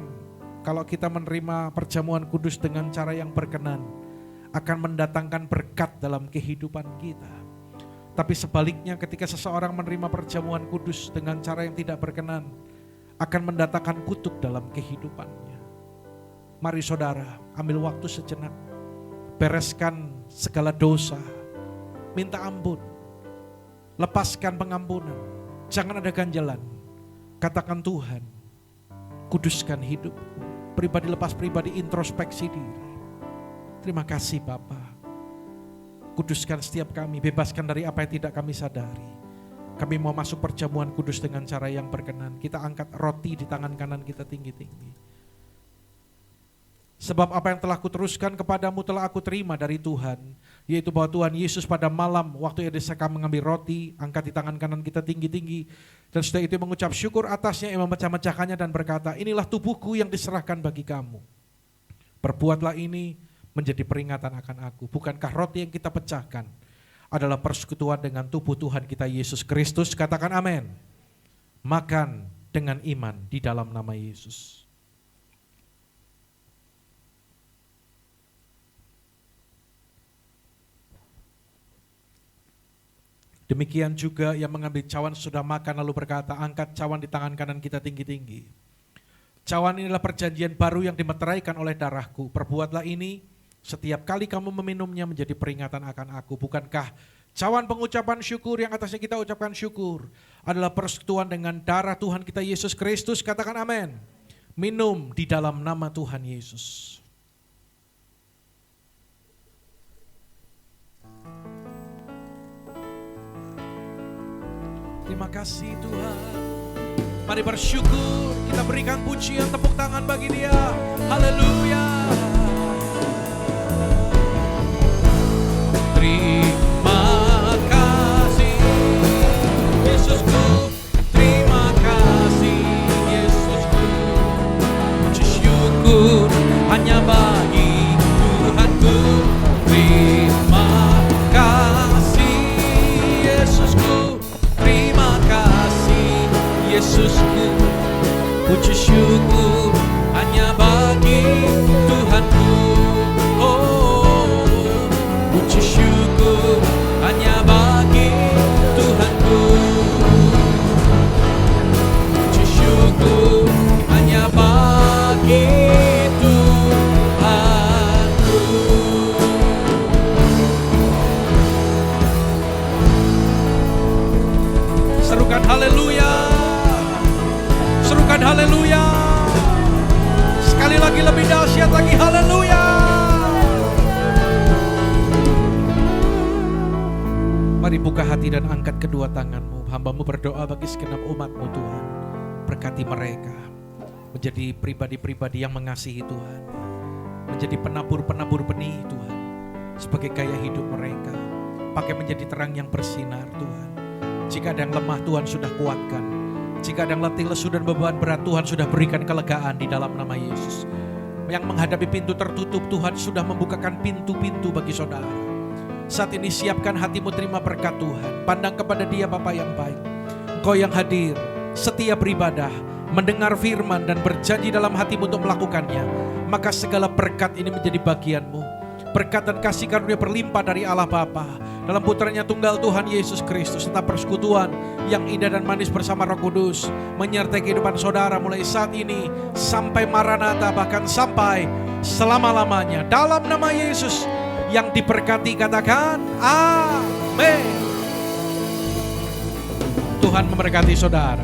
kalau kita menerima perjamuan kudus dengan cara yang berkenan, akan mendatangkan berkat dalam kehidupan kita. Tapi sebaliknya ketika seseorang menerima perjamuan kudus dengan cara yang tidak berkenan, akan mendatangkan kutuk dalam kehidupannya. Mari saudara, ambil waktu sejenak. Bereskan segala dosa. Minta ampun, lepaskan pengampunan, jangan ada ganjalan. Katakan Tuhan, kuduskan hidup, pribadi lepas pribadi, introspeksi diri. Terima kasih Bapa, kuduskan setiap kami, bebaskan dari apa yang tidak kami sadari. Kami mau masuk perjamuan kudus dengan cara yang berkenan. Kita angkat roti di tangan kanan kita tinggi-tinggi. Sebab apa yang telah kuteruskan kepadamu telah aku terima dari Tuhan, yaitu bahwa Tuhan Yesus pada malam waktu ia diseka mengambil roti, angkat di tangan kanan kita tinggi-tinggi, dan setelah itu mengucap syukur atasnya, ia memecah-mecahkannya dan berkata, inilah tubuhku yang diserahkan bagi kamu. Perbuatlah ini menjadi peringatan akan aku. Bukankah roti yang kita pecahkan adalah persekutuan dengan tubuh Tuhan kita Yesus Kristus? Katakan amin. Makan dengan iman di dalam nama Yesus. Demikian juga yang mengambil cawan sudah makan lalu berkata, angkat cawan di tangan kanan kita tinggi-tinggi. Cawan inilah perjanjian baru yang dimeteraikan oleh darahku. Perbuatlah ini setiap kali kamu meminumnya menjadi peringatan akan aku. Bukankah cawan pengucapan syukur yang atasnya kita ucapkan syukur adalah persekutuan dengan darah Tuhan kita Yesus Kristus? Katakan amin. Minum di dalam nama Tuhan Yesus. Terima kasih Tuhan. Mari bersyukur, kita berikan pujian, tepuk tangan bagi Dia. Haleluya. Terima kasih Yesusku, terima kasih Yesusku. Puji syukur hanya bagi Tuhanku. Terima kasih Yesusku, terima kasih Yesusku. Puji syukur hanya bagi Tuhanku. Oh, puji syukur hanya bagi Tuhanku. Puji syukur hanya bagi Tuhanku. Serukan haleluya. Serukan haleluya. Sekali lagi lebih dahsyat lagi haleluya. Mari buka hati dan angkat kedua tanganmu. Hambamu berdoa bagi segenap umatmu Tuhan. Berkati mereka menjadi pribadi-pribadi yang mengasihi Tuhan. Menjadi penabur-penabur benih Tuhan. Sebagai gaya hidup mereka. Pakai menjadi terang yang bersinar Tuhan. Jika ada yang lemah Tuhan sudah kuatkan. Jika ada yang letih, lesu dan beban berat, Tuhan sudah berikan kelegaan di dalam nama Yesus. Yang menghadapi pintu tertutup, Tuhan sudah membukakan pintu-pintu bagi saudara. Saat ini siapkan hatimu terima berkat Tuhan. Pandang kepada Dia Bapa yang baik. Engkau yang hadir, setiap beribadah, mendengar firman dan berjanji dalam hatimu untuk melakukannya. Maka segala berkat ini menjadi bagianmu. Berkat dan kasih karunia berlimpah dari Allah Bapa dalam putranya tunggal Tuhan Yesus Kristus, serta persekutuan yang indah dan manis bersama Roh Kudus menyertai kehidupan saudara mulai saat ini sampai Maranatha, bahkan sampai selama-lamanya. Dalam nama Yesus yang diberkati katakan amin. Tuhan memberkati saudara.